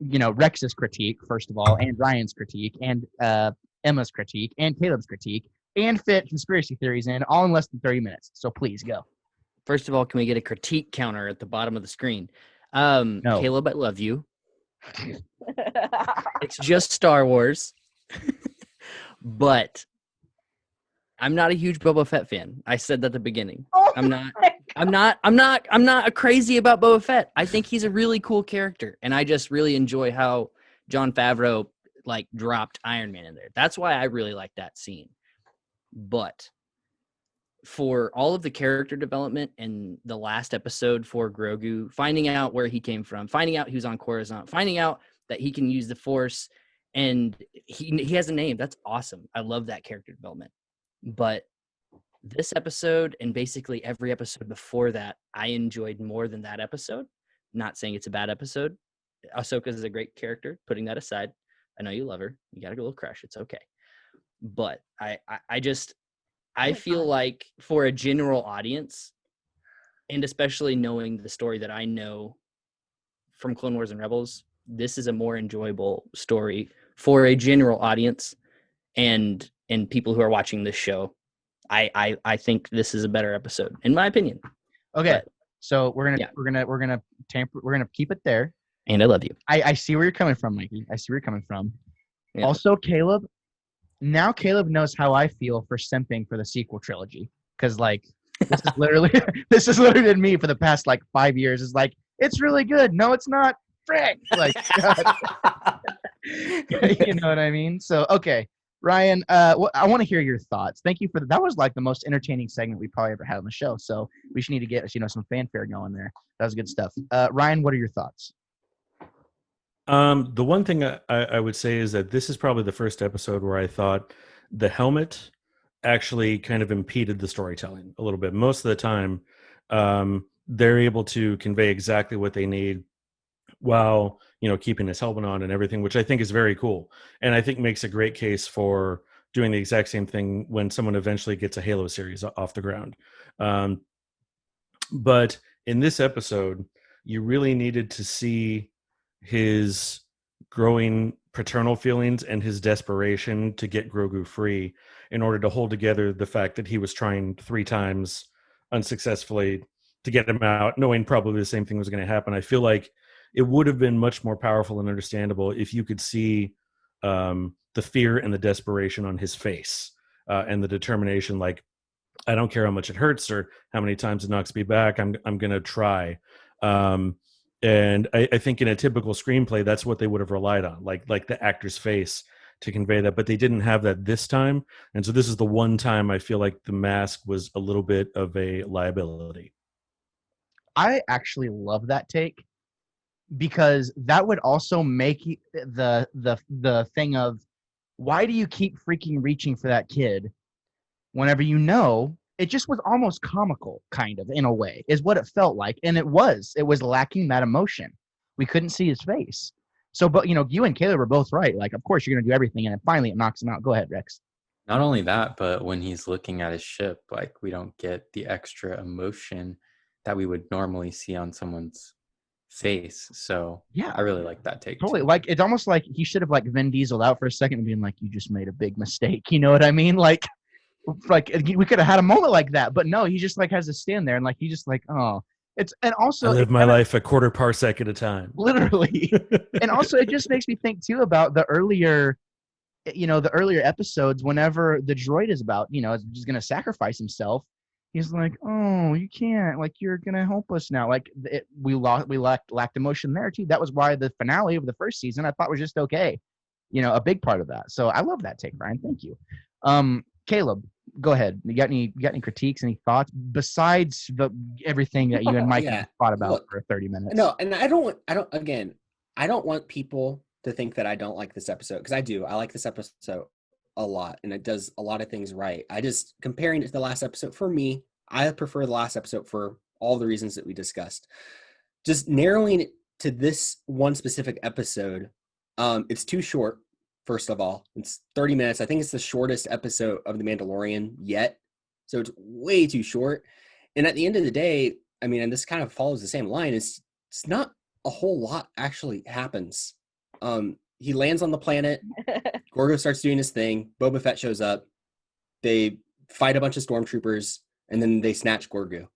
A: Rex's critique first of all, and Ryan's critique, and Emma's critique, and Caleb's critique, and fit conspiracy theories in all in less than 30 minutes. So please go.
B: First of all, can we get a critique counter at the bottom of the screen?
A: No.
B: Caleb, I love you. It's just Star Wars. But I'm not a huge Boba Fett fan. I said that at the beginning. I'm not crazy about Boba Fett. I think he's a really cool character, and I just really enjoy how Jon Favreau dropped Iron Man in there. That's why I really like that scene. But for all of the character development in the last episode for Grogu, finding out where he came from, finding out he was on Coruscant, finding out that he can use the Force, and he has a name. That's awesome. I love that character development. But this episode and basically every episode before that, I enjoyed more than that episode. Not saying it's a bad episode. Ahsoka is a great character. Putting that aside, I know you love her. You got a little crush. It's okay. but I feel like for a general audience, and especially knowing the story that I know from Clone Wars and Rebels, this is a more enjoyable story for a general audience and people who are watching this show. I think this is a better episode, in my opinion.
A: Okay,
B: But-
A: so we're
B: Yeah.
A: gonna keep it there.
B: And I love you.
A: I see where you're coming from, Mikey. I see where you're coming from.
B: Yeah.
A: Also, Caleb. Now Caleb knows how I feel for simping for the sequel trilogy, because like this is literally been me for the past like 5 years. It's like it's really good. No, it's not. Frick. Like, God. You know what I mean? So okay, Ryan. I want to hear your thoughts. Thank you for that. Was like the most entertaining segment we probably ever had on the show. So we should need to get some fanfare going there. That was good stuff. Ryan, what are your thoughts?
F: The one thing I would say is that this is probably the first episode where I thought the helmet actually kind of impeded the storytelling a little bit. Most of the time, they're able to convey exactly what they need while keeping his helmet on and everything, which I think is very cool, and I think makes a great case for doing the exact same thing when someone eventually gets a Halo series off the ground. But in this episode, you really needed to see his growing paternal feelings and his desperation to get Grogu free in order to hold together the fact that he was trying 3 times unsuccessfully to get him out, knowing probably the same thing was going to happen. I feel like it would have been much more powerful and understandable if you could see the fear and the desperation on his face and the determination, like, I don't care how much it hurts or how many times it knocks me back. I'm going to try. And I think in a typical screenplay, that's what they would have relied on, like the actor's face to convey that. But they didn't have that this time. And so this is the one time I feel like the mask was a little bit of a liability.
A: I actually love that take, because that would also make the thing of, why do you keep freaking reaching for that kid whenever it just was almost comical, kind of, in a way, is what it felt like. And it was lacking that emotion. We couldn't see his face. So, but you and Caleb were both right. Like, of course you're going to do everything. And then finally it knocks him out. Go ahead, Rex.
E: Not only that, but when he's looking at his ship, like, we don't get the extra emotion that we would normally see on someone's face. So
A: yeah,
E: I really like that take.
A: Totally.
E: Too.
A: Like, it's almost like he should have like Vin Diesel out for a second and being like, you just made a big mistake. You know what I mean? Like we could have had a moment like that, but no, he just like has to stand there and like, he just like, oh, and also
F: I live my life a quarter parsec at a time.
A: Literally. And also it just makes me think too about the earlier episodes, whenever the droid is about, is going to sacrifice himself. He's like, oh, you can't, like, you're going to help us now. Like we lacked emotion there too. That was why the finale of the first season I thought was just okay. A big part of that. So I love that take, Ryan. Thank you. Caleb, go ahead. You got any critiques, any thoughts besides everything that you and Mike thought about for 30 minutes?
C: No, and I don't want people to think that I don't like this episode, because I do. I like this episode a lot, and it does a lot of things right. I just, comparing it to the last episode, for me, I prefer the last episode for all the reasons that we discussed. Just narrowing it to this one specific episode, it's too short. First of all, it's 30 minutes. I think it's the shortest episode of The Mandalorian yet. So it's way too short. And at the end of the day, I mean, and this kind of follows the same line, it's not a whole lot actually happens. He lands on the planet. Gorgo starts doing his thing. Boba Fett shows up. They fight a bunch of stormtroopers, and then they snatch Gorgo.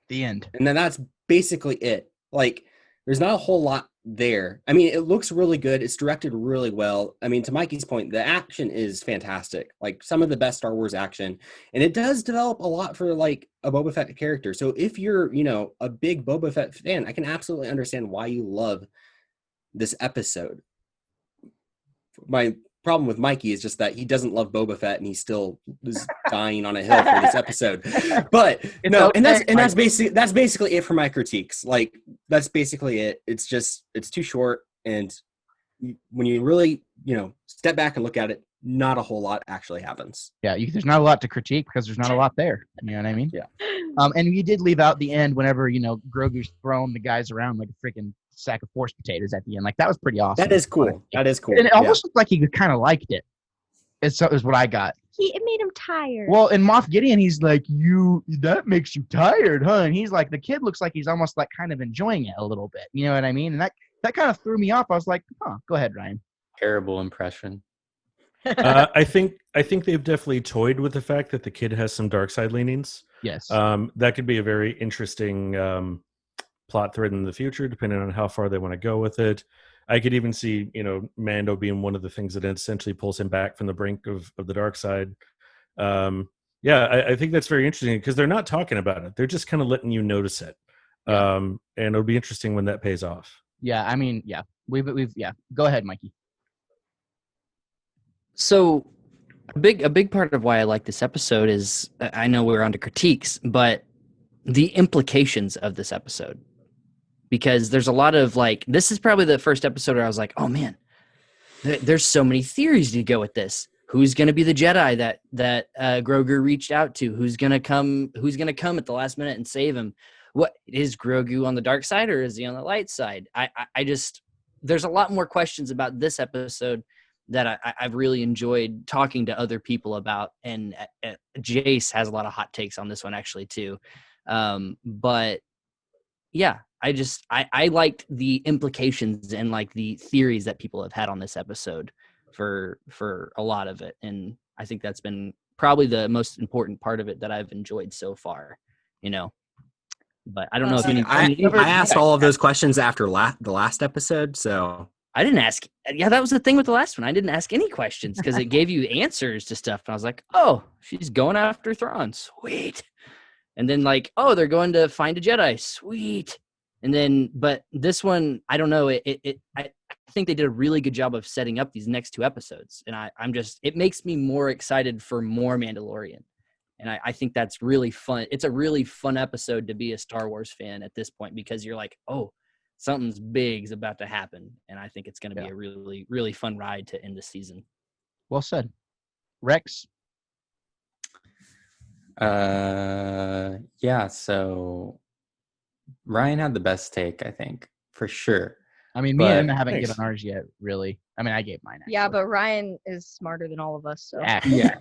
A: The end.
C: And then that's basically it. Like, there's not a whole lot there. I mean, it looks really good. It's directed really well. I mean, to Mikey's point, the action is fantastic. Like, some of the best Star Wars action. And it does develop a lot for, like, a Boba Fett character. So if you're, a big Boba Fett fan, I can absolutely understand why you love this episode. My problem with Mikey is just that he doesn't love Boba Fett, and he still is dying on a hill for this episode. But no, and that's basically it for my critiques. Like, that's basically it. It's too short, and when you really step back and look at it, not a whole lot actually happens.
A: Yeah, there's not a lot to critique because there's not a lot there. You know what I mean?
C: Yeah.
A: And you did leave out the end whenever Grogu's throwing the guys around like a freaking sack of forced potatoes at the end. Like, that was pretty awesome.
C: That is cool. That is cool.
A: And it almost looked like he kind of liked it. Is what I got.
D: It made him tired.
A: Well, in Moff Gideon, he's like, that makes you tired, huh? And he's like, the kid looks like he's almost like kind of enjoying it a little bit. You know what I mean? And that kind of threw me off. I was like, go ahead, Ryan.
E: Terrible impression.
F: I think they've definitely toyed with the fact that the kid has some dark side leanings.
A: Yes.
F: That could be a very interesting plot thread in the future, depending on how far they want to go with it. I could even see, Mando being one of the things that essentially pulls him back from the brink of the dark side. I think that's very interesting because they're not talking about it. They're just kind of letting you notice it.
A: Yeah.
F: And it'll be interesting when that pays off.
A: Yeah, I mean, yeah. We've Go ahead, Mikey.
B: So a big part of why I like this episode is, I know we're on to critiques, but the implications of this episode. Because there's a lot of this is probably the first episode where I was like, oh man, there's so many theories to go with this. Who's going to be the Jedi that Grogu reached out to? Who's going to come at the last minute and save him? What is Grogu on the dark side or is he on the light side? I just, there's a lot more questions about this episode that I've really enjoyed talking to other people about. And Jace has a lot of hot takes on this one actually too. But yeah, I liked the implications and the theories that people have had on this episode for a lot of it. And I think that's been probably the most important part of it that I've enjoyed so far, but I don't know if
C: I asked all of those questions after the last episode. So
B: I didn't ask. Yeah, that was the thing with the last one. I didn't ask any questions because it gave you answers to stuff. And I was like, oh, she's going after Thrawn. Sweet. And then they're going to find a Jedi. Sweet. And then, but this one, I don't know. I think they did a really good job of setting up these next two episodes. And it makes me more excited for more Mandalorian. And I think that's really fun. It's a really fun episode to be a Star Wars fan at this point because you're like, oh, something's big is about to happen. And I think it's going to be a really, really fun ride to end the season.
A: Well said. Rex?
E: So Ryan had the best take, I think, for sure.
A: I mean, me and Emma haven't given ours yet, really. I mean, I gave mine. Actually.
D: Yeah, but Ryan is smarter than all of us. So
A: yeah,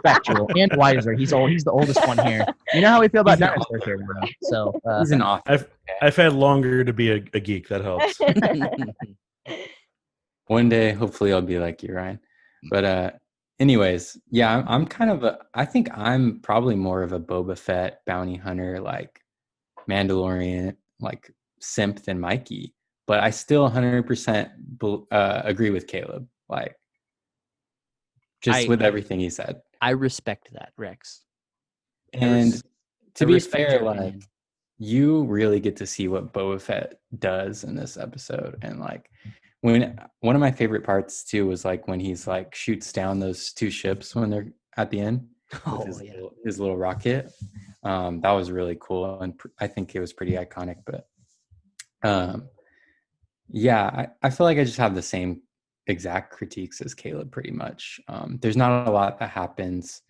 A: factual and wiser. He's the oldest one here. You know how we feel about dinosaurs here, now. So
E: he's an author.
F: I've had longer to be a geek. That helps.
E: One day, hopefully, I'll be like you, Ryan. But anyways, yeah, I'm kind of I think I'm probably more of a Boba Fett bounty hunter, Mandalorian, simp than Mikey. But I still 100% agree with Caleb, with everything he said.
B: I respect that, Rex.
E: And to be fair, you really get to see what Boba Fett does in this episode. And when one of my favorite parts too was when he's shoots down those two ships when they're at the end with his little rocket. That was really cool, and I think it was pretty iconic. But I feel like I just have the same exact critiques as Caleb pretty much. There's not a lot that happens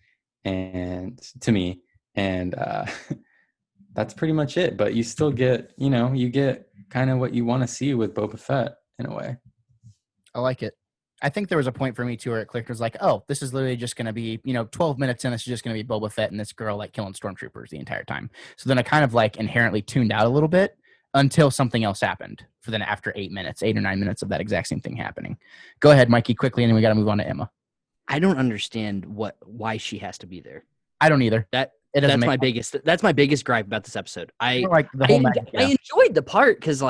E: and to me, and that's pretty much it. But you still get, you get kind of what you want to see with Boba Fett in a way.
A: I like it. I think there was a point for me too where it clicked. It was like, oh, this is literally just going to be, 12 minutes in, this is just going to be Boba Fett and this girl killing stormtroopers the entire time. So then I kind of inherently tuned out a little bit until something else happened. For then after 8 or 9 minutes of that exact same thing happening. Go ahead, Mikey, quickly, and then we got to move on to Emma.
B: I don't understand why she has to she has
A: I don't either.
B: That's my biggest gripe about this episode. I enjoyed the part because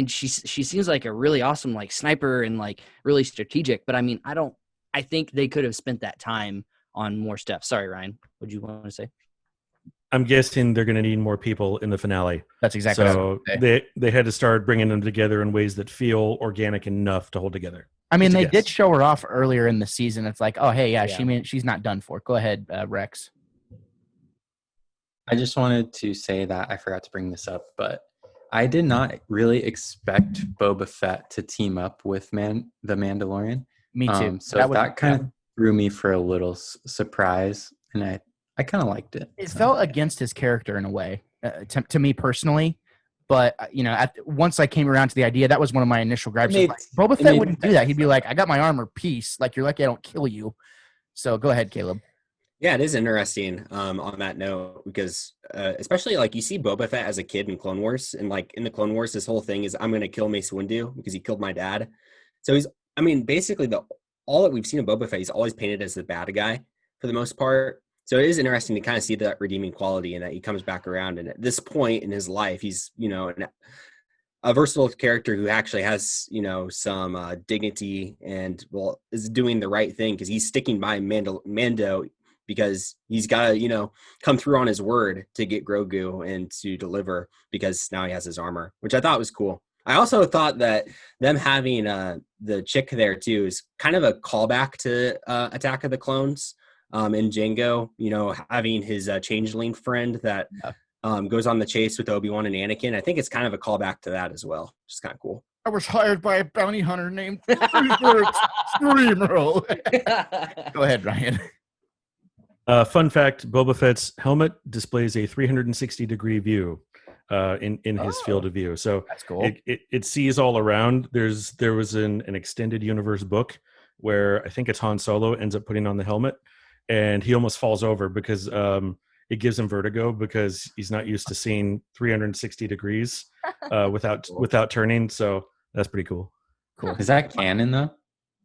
B: she seems like a really awesome sniper and really strategic. But I think they could have spent that time on more stuff. Sorry, Ryan. What'd you want to say?
F: I'm guessing they're going to need more people in the finale.
A: That's exactly
F: so they had to start bringing them together in ways that feel organic enough to hold together.
A: I mean, they did show her off earlier in the season. It's like, oh, hey, she's not done for. Go ahead, Rex.
E: I just wanted to say that I forgot to bring this up, but I did not really expect Boba Fett to team up with the Mandalorian.
A: Me too.
E: So that kind of threw me for a little surprise, and I kind of liked it.
A: It felt against his character in a way, to me personally. But once I came around to the idea, that was one of my initial gripes.
C: made-
A: Like, Boba
C: it
A: Fett
C: made
A: wouldn't do that. He'd be like, "I got my armor, peace." Like, you're lucky I don't kill you. So go ahead, Caleb.
C: Yeah, it is interesting on that note because especially like you see Boba Fett as a kid in Clone Wars, and like in the Clone Wars, this whole thing is I'm going to kill Mace Windu because he killed my dad. So basically all that we've seen of Boba Fett, he's always painted as the bad guy for the most part. So it is interesting to kind of see that redeeming quality and that he comes back around. And at this point in his life, he's a versatile character who actually has some dignity and is doing the right thing because he's sticking by Mando because he's got to come through on his word to get Grogu and to deliver because now he has his armor, which I thought was cool. I also thought that them having the chick there too is kind of a callback to Attack of the Clones and Jango, having his changeling friend that goes on the chase with Obi-Wan and Anakin. I think it's kind of a callback to that as well, which is kind of cool.
A: I was hired by a bounty hunter named Streamroll. Go ahead, Ryan.
F: Fun fact: Boba Fett's helmet displays a 360-degree view in his field of view. So
A: That's cool.
F: It sees all around. There was an extended universe book where I think it's Han Solo ends up putting on the helmet, and he almost falls over because it gives him vertigo because he's not used to seeing 360 degrees without turning. So that's pretty cool.
A: Cool.
E: Is that canon though?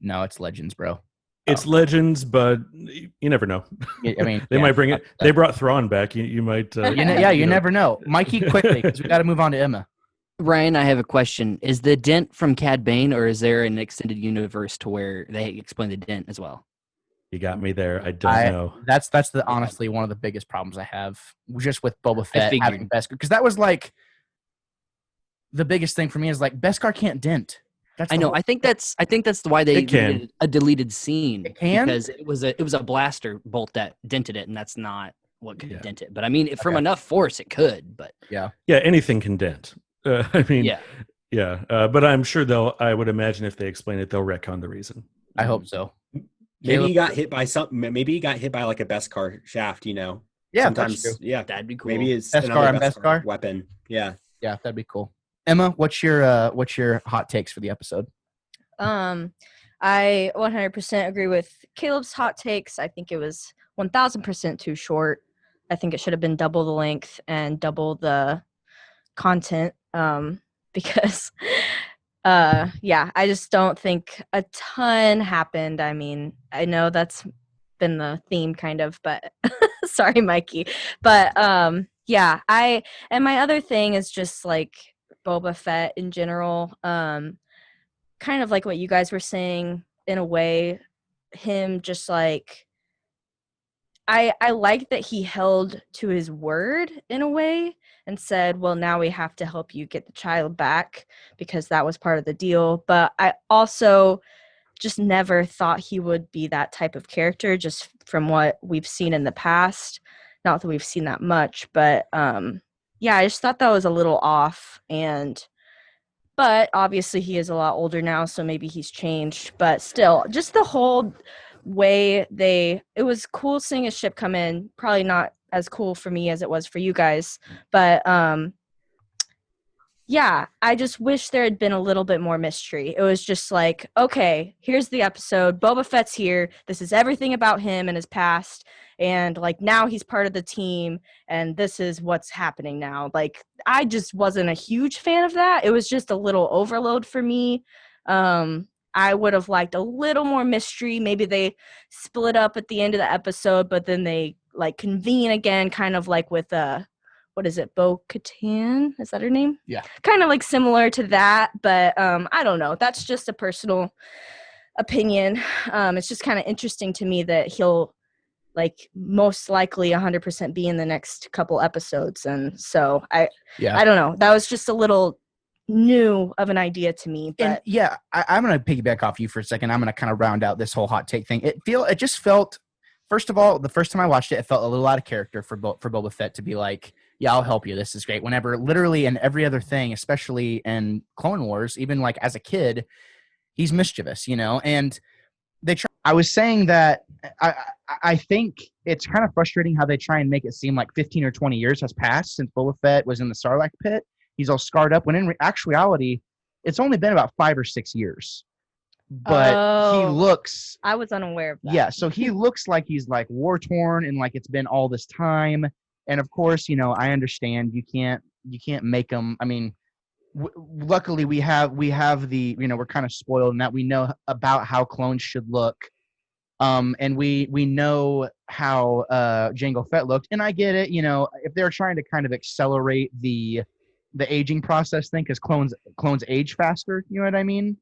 A: No, it's Legends, bro.
F: It's Legends, but you never know.
A: I mean,
F: They might bring it. They brought Thrawn back. You might.
A: you never know. Mikey, quickly, because we got to move on to Emma.
B: Ryan, I have a question. Is the dent from Cad Bane, or is there an extended universe to where they explain the dent as well?
F: You got me there. I don't know.
A: That's honestly one of the biggest problems I have just with Boba Fett
B: figured.
A: having Beskar, because that was like the biggest thing for me is like Beskar can't dent. That's
B: I know. I think that's why they
F: It can.
B: did a deleted scene.
A: It can?
B: Because it was a blaster bolt that dented it, and that's not what could
F: Yeah.
B: dent it. But I mean, from
A: Okay.
B: enough force, it could. But
F: Yeah, anything can dent. I mean,
B: yeah.
F: But I'm sure I would imagine if they explain it, they'll retcon the reason.
A: I hope so.
C: Maybe
A: Caleb?
C: he got hit by something. Maybe he got hit by like a Beskar shaft.
A: Yeah,
C: sometimes.
A: that's true.
C: Yeah,
B: that'd be cool.
C: maybe it's
A: Beskar
C: another
A: and Beskar?
C: weapon. Yeah.
A: Yeah, that'd be cool. Emma, what's your hot takes for the episode?
D: I 100% agree with Caleb's hot takes. I think it was 1000% too short. I think it should have been double the length and double the content. Because I just don't think a ton happened. I mean, I know that's been the theme kind of, but sorry, Mikey. But and my other thing is just like Boba Fett in general. Kind of like what you guys were saying in a way, him just like I like that he held to his word in a way and said, well, now we have to help you get the child back because that was part of the deal. But I also just never thought he would be that type of character just from what we've seen in the past. Not that we've seen that much, but I just thought that was a little off. But obviously he is a lot older now, so maybe he's changed. But still, just the whole way it was cool seeing a ship come in. Probably not as cool for me as it was for you guys. But I just wish there had been a little bit more mystery. It was just like, okay, here's the episode. Boba Fett's here. This is everything about him and his past. And like now he's part of the team and this is what's happening now. Like I just wasn't a huge fan of that. It was just a little overload for me. I would have liked a little more mystery. Maybe they split up at the end of the episode, but then they like convene again, kind of like with what is it, Bo-Katan? Is that her name?
A: Yeah.
D: Kind of like similar to that, but I don't know. That's just a personal opinion. It's just kind of interesting to me that he'll like most likely 100% be in the next couple episodes. And so I don't know. That was just a little new of an idea to me. But
A: And I'm going to piggyback off you for a second. I'm going to kind of round out this whole hot take thing. It just felt, first of all, the first time I watched it, it felt a little out of character for Boba Fett to be like, yeah, I'll help you. This is great. Whenever literally in every other thing, especially in Clone Wars, even like as a kid, he's mischievous, and I was saying that I think it's kind of frustrating how they try and make it seem like 15 or 20 years has passed since Boba Fett was in the Sarlacc pit. he's all scarred up. When in actuality, it's only been about 5 or 6 years. But he
D: Oh.
A: looks,
D: I was unaware of that.
A: yeah, so he looks like he's like war torn and like it's been all this time. And of course, I understand you can't make him. I mean, luckily we have the, we're kind of spoiled in that we know about how clones should look. And we know how Jango Fett looked, and I get it. If they're trying to kind of accelerate the aging process thing, because clones age faster. You know what I mean?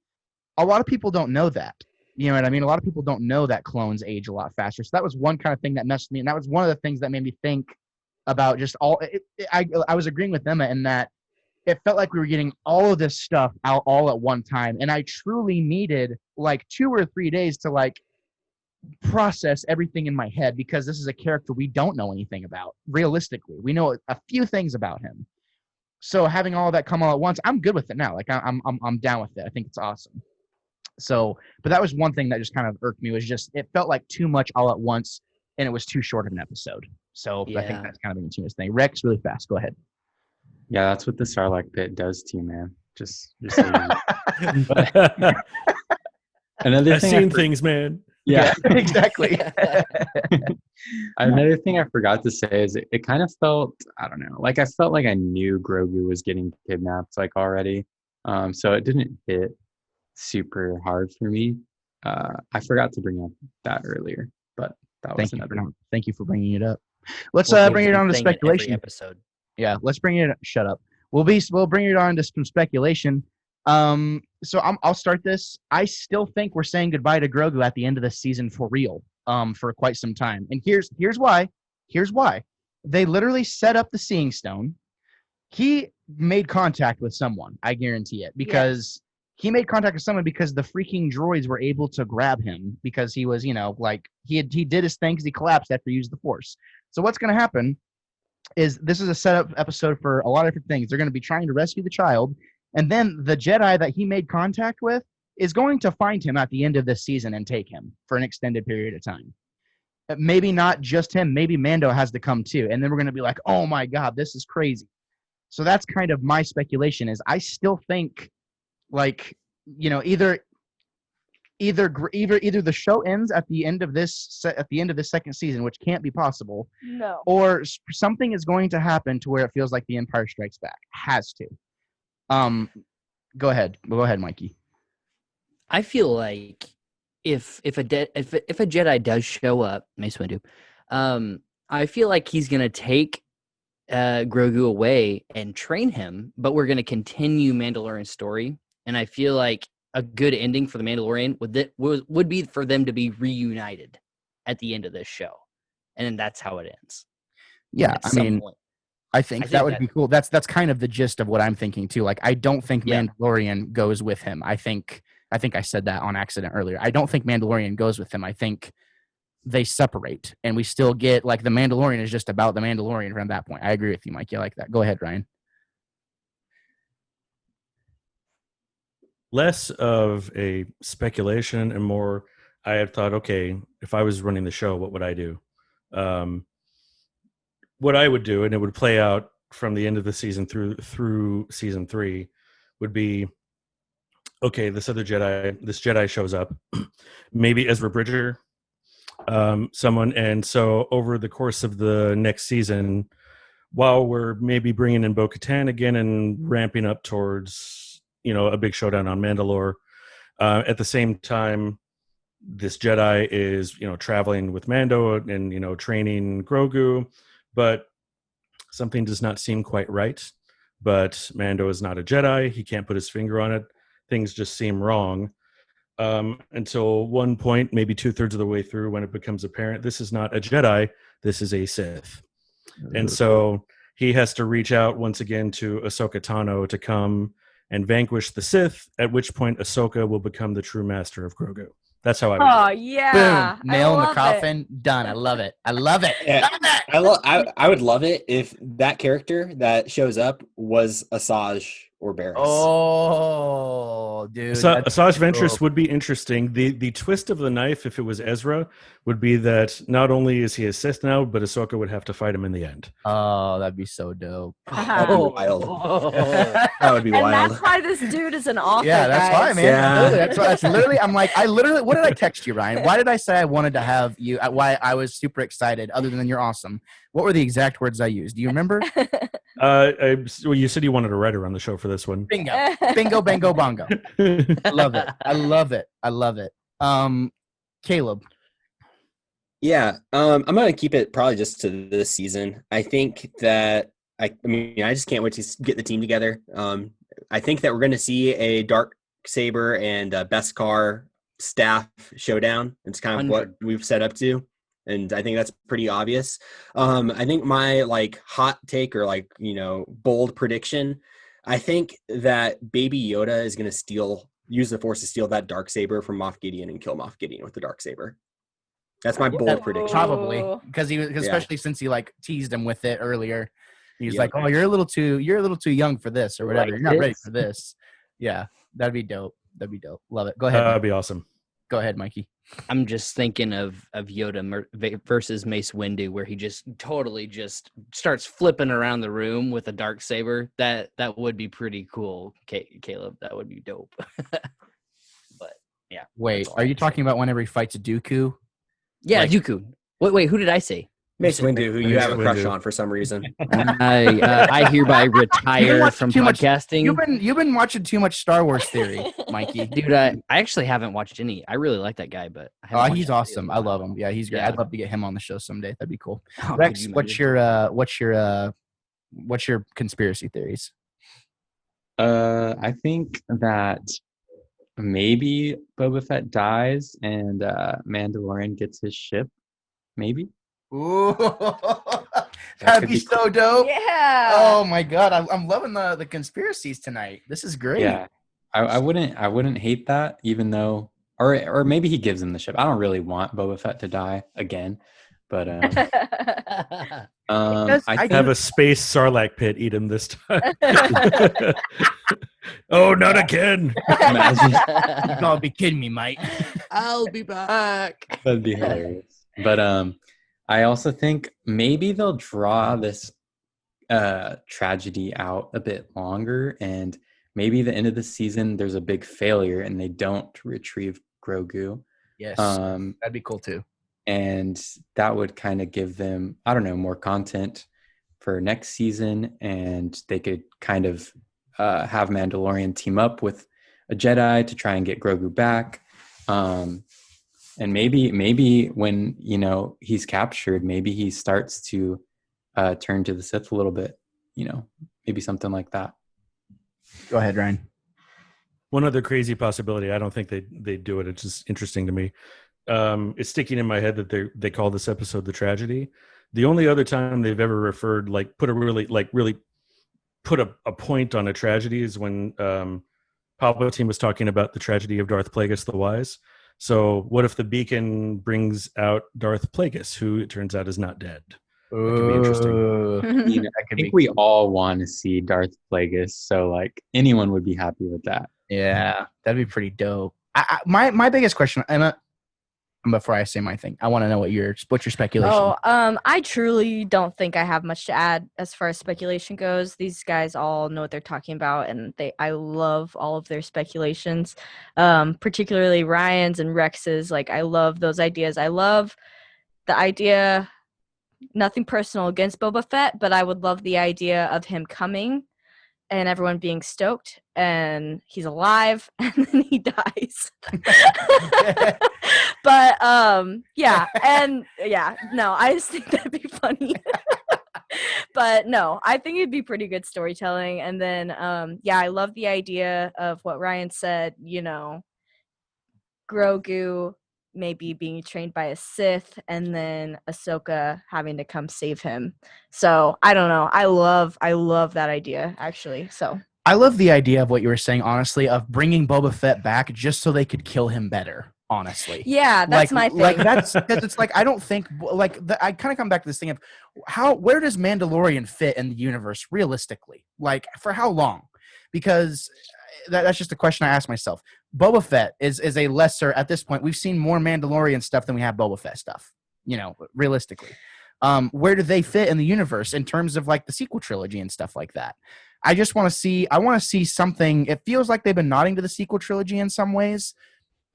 A: A lot of people don't know that. You know what I mean? A lot of people don't know that clones age a lot faster. So that was one kind of thing that messed me, and that was one of the things that made me think about just all. I was agreeing with Emma in that it felt like we were getting all of this stuff out all at one time, and I truly needed like 2 or 3 days to like process everything in my head, because this is a character we don't know anything about. Realistically, we know a few things about him. So having all of that come all at once, I'm good with it now. Like I'm down with it. I think it's awesome. So, but that was one thing that just kind of irked me, was just it felt like too much all at once, and it was too short of an episode. So I think that's kind of a continuous thing. Rex, really fast, go ahead.
E: Yeah, that's what the Sarlacc pit does to you, man. Just so you another
F: I've
E: thing
F: seen things, man.
E: Yeah,
A: exactly.
E: Another thing I forgot to say is it kind of felt, I don't know, like I felt like I knew Grogu was getting kidnapped like already. So it didn't hit super hard for me. I forgot to bring up that earlier, but that was another one.
A: Thank you for bringing it up. Let's
B: We'll
A: bring it on to speculation.
B: Episode.
A: Yeah, let's bring it. Shut up. We'll bring it on to some speculation. So I'll start this. I still think we're saying goodbye to Grogu at the end of the season for real. For quite some time, and here's why. Here's why. They literally set up the Seeing Stone. He made contact with someone. I guarantee it, because he made contact with someone because the freaking droids were able to grab him, because he was, like he did his thing because he collapsed after he used the Force. So what's going to happen is this is a setup episode for a lot of different things. They're going to be trying to rescue the child, and then the Jedi that he made contact with is going to find him at the end of this season and take him for an extended period of time. Maybe not just him. Maybe Mando has to come too. And then we're going to be like, oh my God, this is crazy. So that's kind of my speculation, is I still think like, either the show ends at the end of this second season, which can't be possible.
D: No.
A: Or something is going to happen to where it feels like the Empire Strikes Back. Has to. Go ahead, Mikey.
B: I feel like if a Jedi does show up, Mace Windu, I feel like he's gonna take Grogu away and train him, but we're gonna continue Mandalorian's story. And I feel like a good ending for the Mandalorian would be for them to be reunited at the end of this show, and then that's how it ends.
A: Yeah, I mean, I think that would be cool. That's kind of the gist of what I'm thinking too. Like, I don't think Mandalorian goes with him. I think I said that on accident earlier. I don't think Mandalorian goes with him. I think they separate, and we still get like the Mandalorian is just about the Mandalorian from that point. I agree with you, Mike. You like that? Go ahead, Ryan.
F: Less of a speculation and more, I had thought, okay, if I was running the show, what would I do? What I would do, and it would play out from the end of the season through season 3, would be, okay, this Jedi shows up, maybe Ezra Bridger, someone, and so over the course of the next season, while we're maybe bringing in Bo-Katan again and ramping up towards a big showdown on Mandalore, at the same time, this Jedi is traveling with Mando and training Grogu, but something does not seem quite right. But Mando is not a Jedi; he can't put his finger on it. Things just seem wrong until one point, maybe 2/3 of the way through, when it becomes apparent this is not a Jedi, this is a Sith. And so he has to reach out once again to Ahsoka Tano to come and vanquish the Sith, at which point Ahsoka will become the true master of Grogu. That's how I would do it.
D: Oh yeah.
A: Boom. Nail in the coffin. Done. I love it. I love it.
C: Yeah.
A: Love it.
C: I would love it if that character that shows up was Asajj or Barriss.
A: Oh, dude.
F: Asajj Ventress would be interesting. The twist of the knife, if it was Ezra, would be that not only is he a Sith now, but Ahsoka would have to fight him in the end.
A: Oh, that'd be so dope.
C: That'd be wild. That would be
D: And
C: wild.
D: that's why this dude is an author.
A: Yeah, that's why,
D: guys.
A: man.
C: Yeah.
A: Literally, that's literally. I'm like, what did I text you, Ryan? Why did I say I wanted to have you? Why I was super excited, other than you're awesome. What were the exact words I used? Do you remember?
F: Well, you said you wanted a writer on the show for this one.
A: Bingo, bingo, bango, bongo. I love it. I love it. I love it. Caleb.
C: Yeah, I'm gonna keep it probably just to this season. I think that I just can't wait to get the team together. I think that we're gonna see a dark saber and Beskar staff showdown. It's kind of what we've set up to, and I think that's pretty obvious. I think my hot take or bold prediction. I think that Baby Yoda is gonna use the Force to steal that dark saber from Moff Gideon and kill Moff Gideon with the dark saber. That's my bold prediction.
A: Probably because especially since he teased him with it earlier. He's like, "Oh, you're a little too young for this or whatever. You're not ready for this." Yeah, that'd be dope. Love it. Go ahead.
F: That'd be awesome.
A: Go ahead, Mikey.
B: I'm just thinking of Yoda versus Mace Windu, where he just totally just starts flipping around the room with a dark saber. That would be pretty cool, Caleb. That would be dope. But yeah.
A: Wait, are you talking about whenever he fights a Dooku?
B: Yeah, Dooku. Wait, who did I say?
C: Mace Windu, who you
F: Mace
C: have a crush
F: Windu.
C: on for some reason.
B: I hereby retire from podcasting.
A: You've been watching too much Star Wars theory, Mikey.
B: Dude, I actually haven't watched any. I really like that guy, but I haven't watched
A: He's
B: any of
A: awesome.
B: them.
A: I love him. Yeah, he's great.
B: Yeah.
A: I'd love to get him on the show someday. That'd be cool.
B: Oh,
A: Rex,
B: could you
A: what's your conspiracy theories?
E: I think that maybe Boba Fett dies and Mandalorian gets his ship. Maybe.
A: Ooh, that'd be so dope.
D: Yeah.
A: Oh my god, I'm loving the conspiracies tonight. This is great.
E: Yeah, I wouldn't hate that, even though, or maybe he gives him the ship. I don't really want Boba Fett to die again, but I
F: Have a space Sarlacc pit eat him this time. Oh, not again!
E: imagine
A: You gotta be kidding me, mate.
B: I'll be back.
E: that'd be hilarious. But I also think maybe they'll draw this tragedy out a bit longer, and maybe the end of the season there's a big failure and they don't retrieve Grogu.
A: Yes,
E: Um,
A: that'd be cool too.
E: and that would kind of give them, I don't know, more content for next season, and they could kind of have Mandalorian team up with a Jedi to try and get Grogu back. And maybe when he's captured, maybe he starts to turn to the Sith a little bit. Maybe something like that.
A: Go ahead, Ryan.
F: One other crazy possibility. I don't think they do it. It's just interesting to me. It's sticking in my head that they call this episode the tragedy. The only other time they've ever referred, put a point on a tragedy is when Palpatine was talking about the tragedy of Darth Plagueis the Wise. So what if the beacon brings out Darth Plagueis, who it turns out is not dead? That could be interesting.
E: I think we all want to see Darth Plagueis, so anyone would be happy with that.
A: Yeah, that'd be pretty dope. My biggest question, Emma, before I say my thing, I want to know what's your speculation.
D: I truly don't think I have much to add as far as speculation goes. These guys all know what they're talking about, and I love all of their speculations, particularly Ryan's and Rex's. I love those ideas. I love the idea, nothing personal against Boba Fett, but I would love the idea of him coming and everyone being stoked, and he's alive, and then he dies. But no, I just think that'd be funny. But no, I think it'd be pretty good storytelling. And then I love the idea of what Ryan said, Grogu maybe being trained by a Sith and then Ahsoka having to come save him. So I don't know. I love that idea, actually. So
A: I love the idea of what you were saying, honestly, of bringing Boba Fett back just so they could kill him better. Honestly,
D: yeah, that's my thing.
A: That's because it's I don't think I kind of come back to this thing of where does Mandalorian fit in the universe realistically? For how long? Because that's just a question I ask myself. Boba Fett is a lesser at this point. We've seen more Mandalorian stuff than we have Boba Fett stuff. Realistically, where do they fit in the universe in terms of like the sequel trilogy and stuff like that? I just want to see. I want to see something. It feels like they've been nodding to the sequel trilogy in some ways.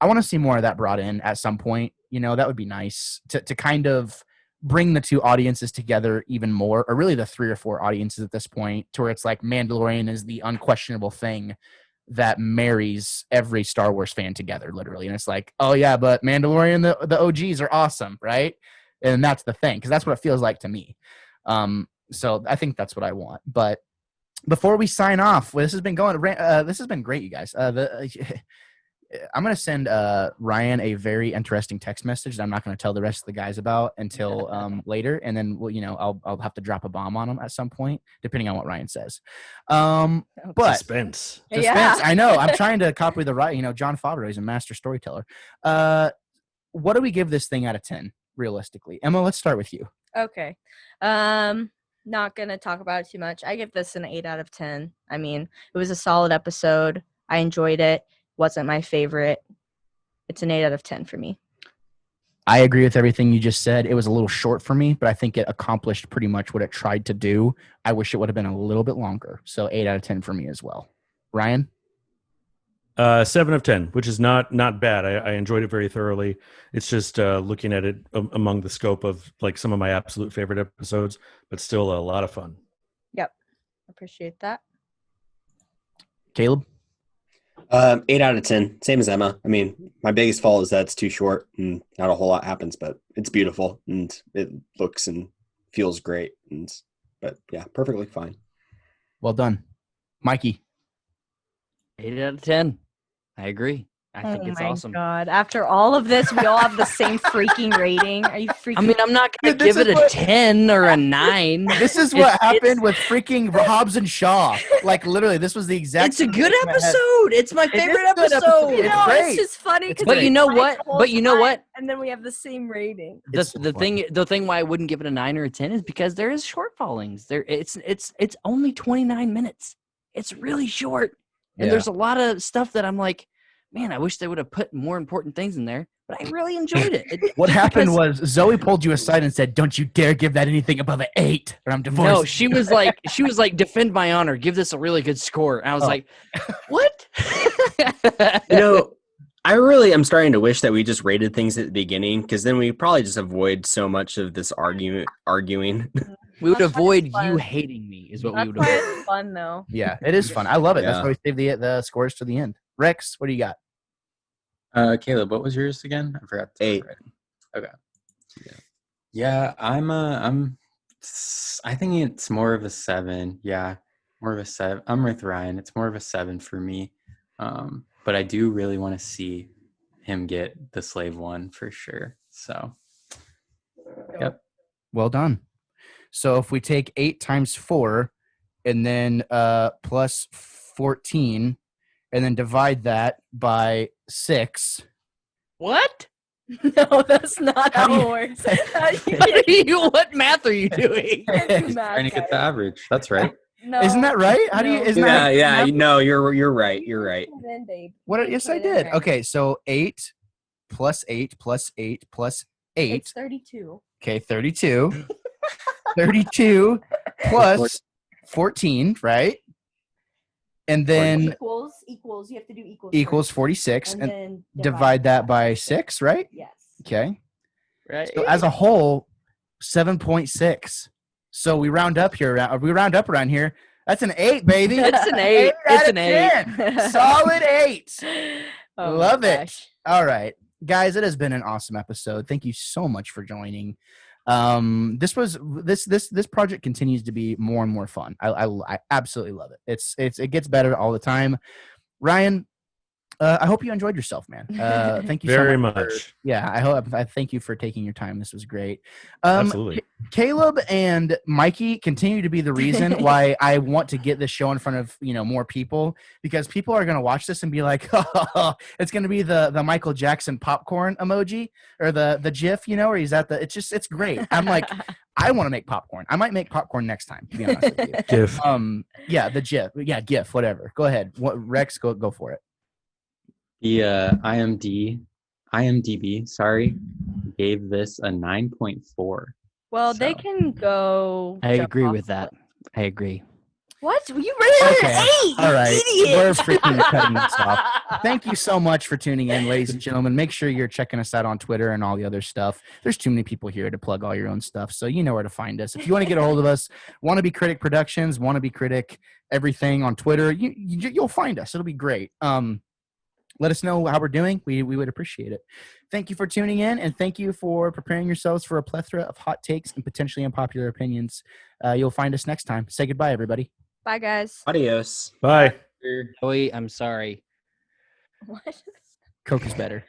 A: I want to see more of that brought in at some point. That would be nice to kind of bring the two audiences together even more, or really the 3 or 4 audiences at this point, to where it's like Mandalorian is the unquestionable thing that marries every Star Wars fan together, literally. And it's like, oh yeah, but Mandalorian, the OGs are awesome, right? And that's the thing, because that's what it feels like to me. So I think that's what I want. But before we sign off, this has been great, you guys. I'm going to send Ryan a very interesting text message that I'm not going to tell the rest of the guys about until later. And then, I'll have to drop a bomb on them at some point, depending on what Ryan says. But
F: Suspense.
D: Yeah.
A: I know. I'm trying to copy the right. John Favreau is a master storyteller. What do we give this thing out of 10, realistically? Emma, let's start with you.
D: Okay. Not gonna talk about it too much. I give this an 8 out of 10. I mean, it was a solid episode. I enjoyed it. Wasn't my favorite. It's an 8 out of 10 for me.
A: I agree with everything you just said. It was a little short for me, but I think it accomplished pretty much what it tried to do. I wish it would have been a little bit longer. So 8 out of 10 for me as well. Ryan?
F: 7 of 10, which is not bad. I enjoyed it very thoroughly. It's just looking at it among the scope of like some of my absolute favorite episodes, but still a lot of fun.
D: Yep. Appreciate that.
A: Caleb?
C: 8 out of 10, same as Emma. I mean, my biggest fault is that it's too short and not a whole lot happens, but it's beautiful and it looks and feels great. But yeah, perfectly fine.
A: Well done. Mikey?
B: 8 out of 10. I agree. I think it's awesome.
D: God. After all of this, we all have the same freaking rating. Are you freaking?
B: I mean, I'm not going to give it a 10 or a 9.
A: This is what happened with freaking Hobbs and Shaw. Like, literally, this was the exact...
B: It's a good episode. It's my favorite episode.
A: It's great.
D: It's just funny.
B: But you know what?
D: And then we have the same rating.
B: The thing why I wouldn't give it a 9 or a 10 is because there is shortfallings. It's only 29 minutes. It's really short. And there's a lot of stuff that I'm like, man, I wish they would have put more important things in there, but I really enjoyed it.
A: What happened was Zoe pulled you aside and said, "Don't you dare give that anything above an 8, or I'm divorced."
B: No, she was like, defend my honor, give this a really good score. And I was like, what?
C: I really am starting to wish that we just rated things at the beginning, because then we probably just avoid so much of this arguing.
B: We would avoid you hating me, is what we would avoid.
D: It's fun though.
A: Yeah, it is fun. I love it.
C: Yeah.
A: That's why we save the scores to the end. Rex, what do you got?
E: Caleb, what was yours again? I forgot.
C: 8.
E: Okay. Yeah, I think it's more of a 7. Yeah, more of a 7. I'm with Ryan. It's more of a 7 for me. But I do really want to see him get the slave one for sure. So, yep.
A: Well done. So if we take 8 times 4 and then plus 14 and then divide that by 6.
B: What?
D: No, that's not how it works.
B: What math are you doing?
E: Trying to get the average. That's right.
D: No.
A: Isn't that right? How do you? Isn't that?
C: Yeah. No, you're right. You're right.
D: Then, babe.
A: What? Yes, I did. Okay, so 8 plus 8 plus 8 plus 8.
D: It's 32.
A: Okay, 32. 32 plus 14, right? And then
D: equals. You have to do
A: equals 46, and
D: then
A: divide that by 6, right?
D: Yes.
A: Okay.
B: Right.
A: So as a whole, 7.6. So we round up here. We round up around here. That's an 8, baby.
B: It's an 8. It's an 8.
A: Solid 8.
D: Oh
A: Love
D: my
A: it.
D: gosh.
A: All right, guys, it has been an awesome episode. Thank you so much for joining. This project continues to be more and more fun. I absolutely love it. It gets better all the time. Ryan, I hope you enjoyed yourself, man. Thank you
F: Very
A: so much.
F: much.
A: I thank you for taking your time. This was great.
F: Absolutely.
A: Caleb and Mikey continue to be the reason why I want to get this show in front of more people, because people are going to watch this and be like, oh, it's going to be the Michael Jackson popcorn emoji or the GIF, where he's at it's great. I'm like, I want to make popcorn. I might make popcorn next time, to be honest with you.
F: GIF.
A: Yeah, the GIF. Yeah, GIF, whatever. Go ahead. Rex, go for it.
E: The IMDb, sorry, gave this a 9.4.
D: Well, they
E: So-
D: can go.
B: I
D: jump
B: agree
D: off
B: with that. I agree.
D: What? You rated it
A: Okay.
D: an 8.
A: All right.
D: Idiot.
A: We're freaking cutting this off. Thank you so much for tuning in, ladies and gentlemen. Make sure you're checking us out on Twitter and all the other stuff. There's too many people here to plug all your own stuff, so you know where to find us. If you want to get a hold of us, Wannabe Critic Productions, Wannabe Critic, everything on Twitter, you'll find us. It'll be great. Let us know how we're doing. We would appreciate it. Thank you for tuning in, and thank you for preparing yourselves for a plethora of hot takes and potentially unpopular opinions. You'll find us next time. Say goodbye, everybody.
D: Bye, guys.
C: Adios.
F: Bye.
B: Joey, I'm sorry.
D: What?
A: Coke is better.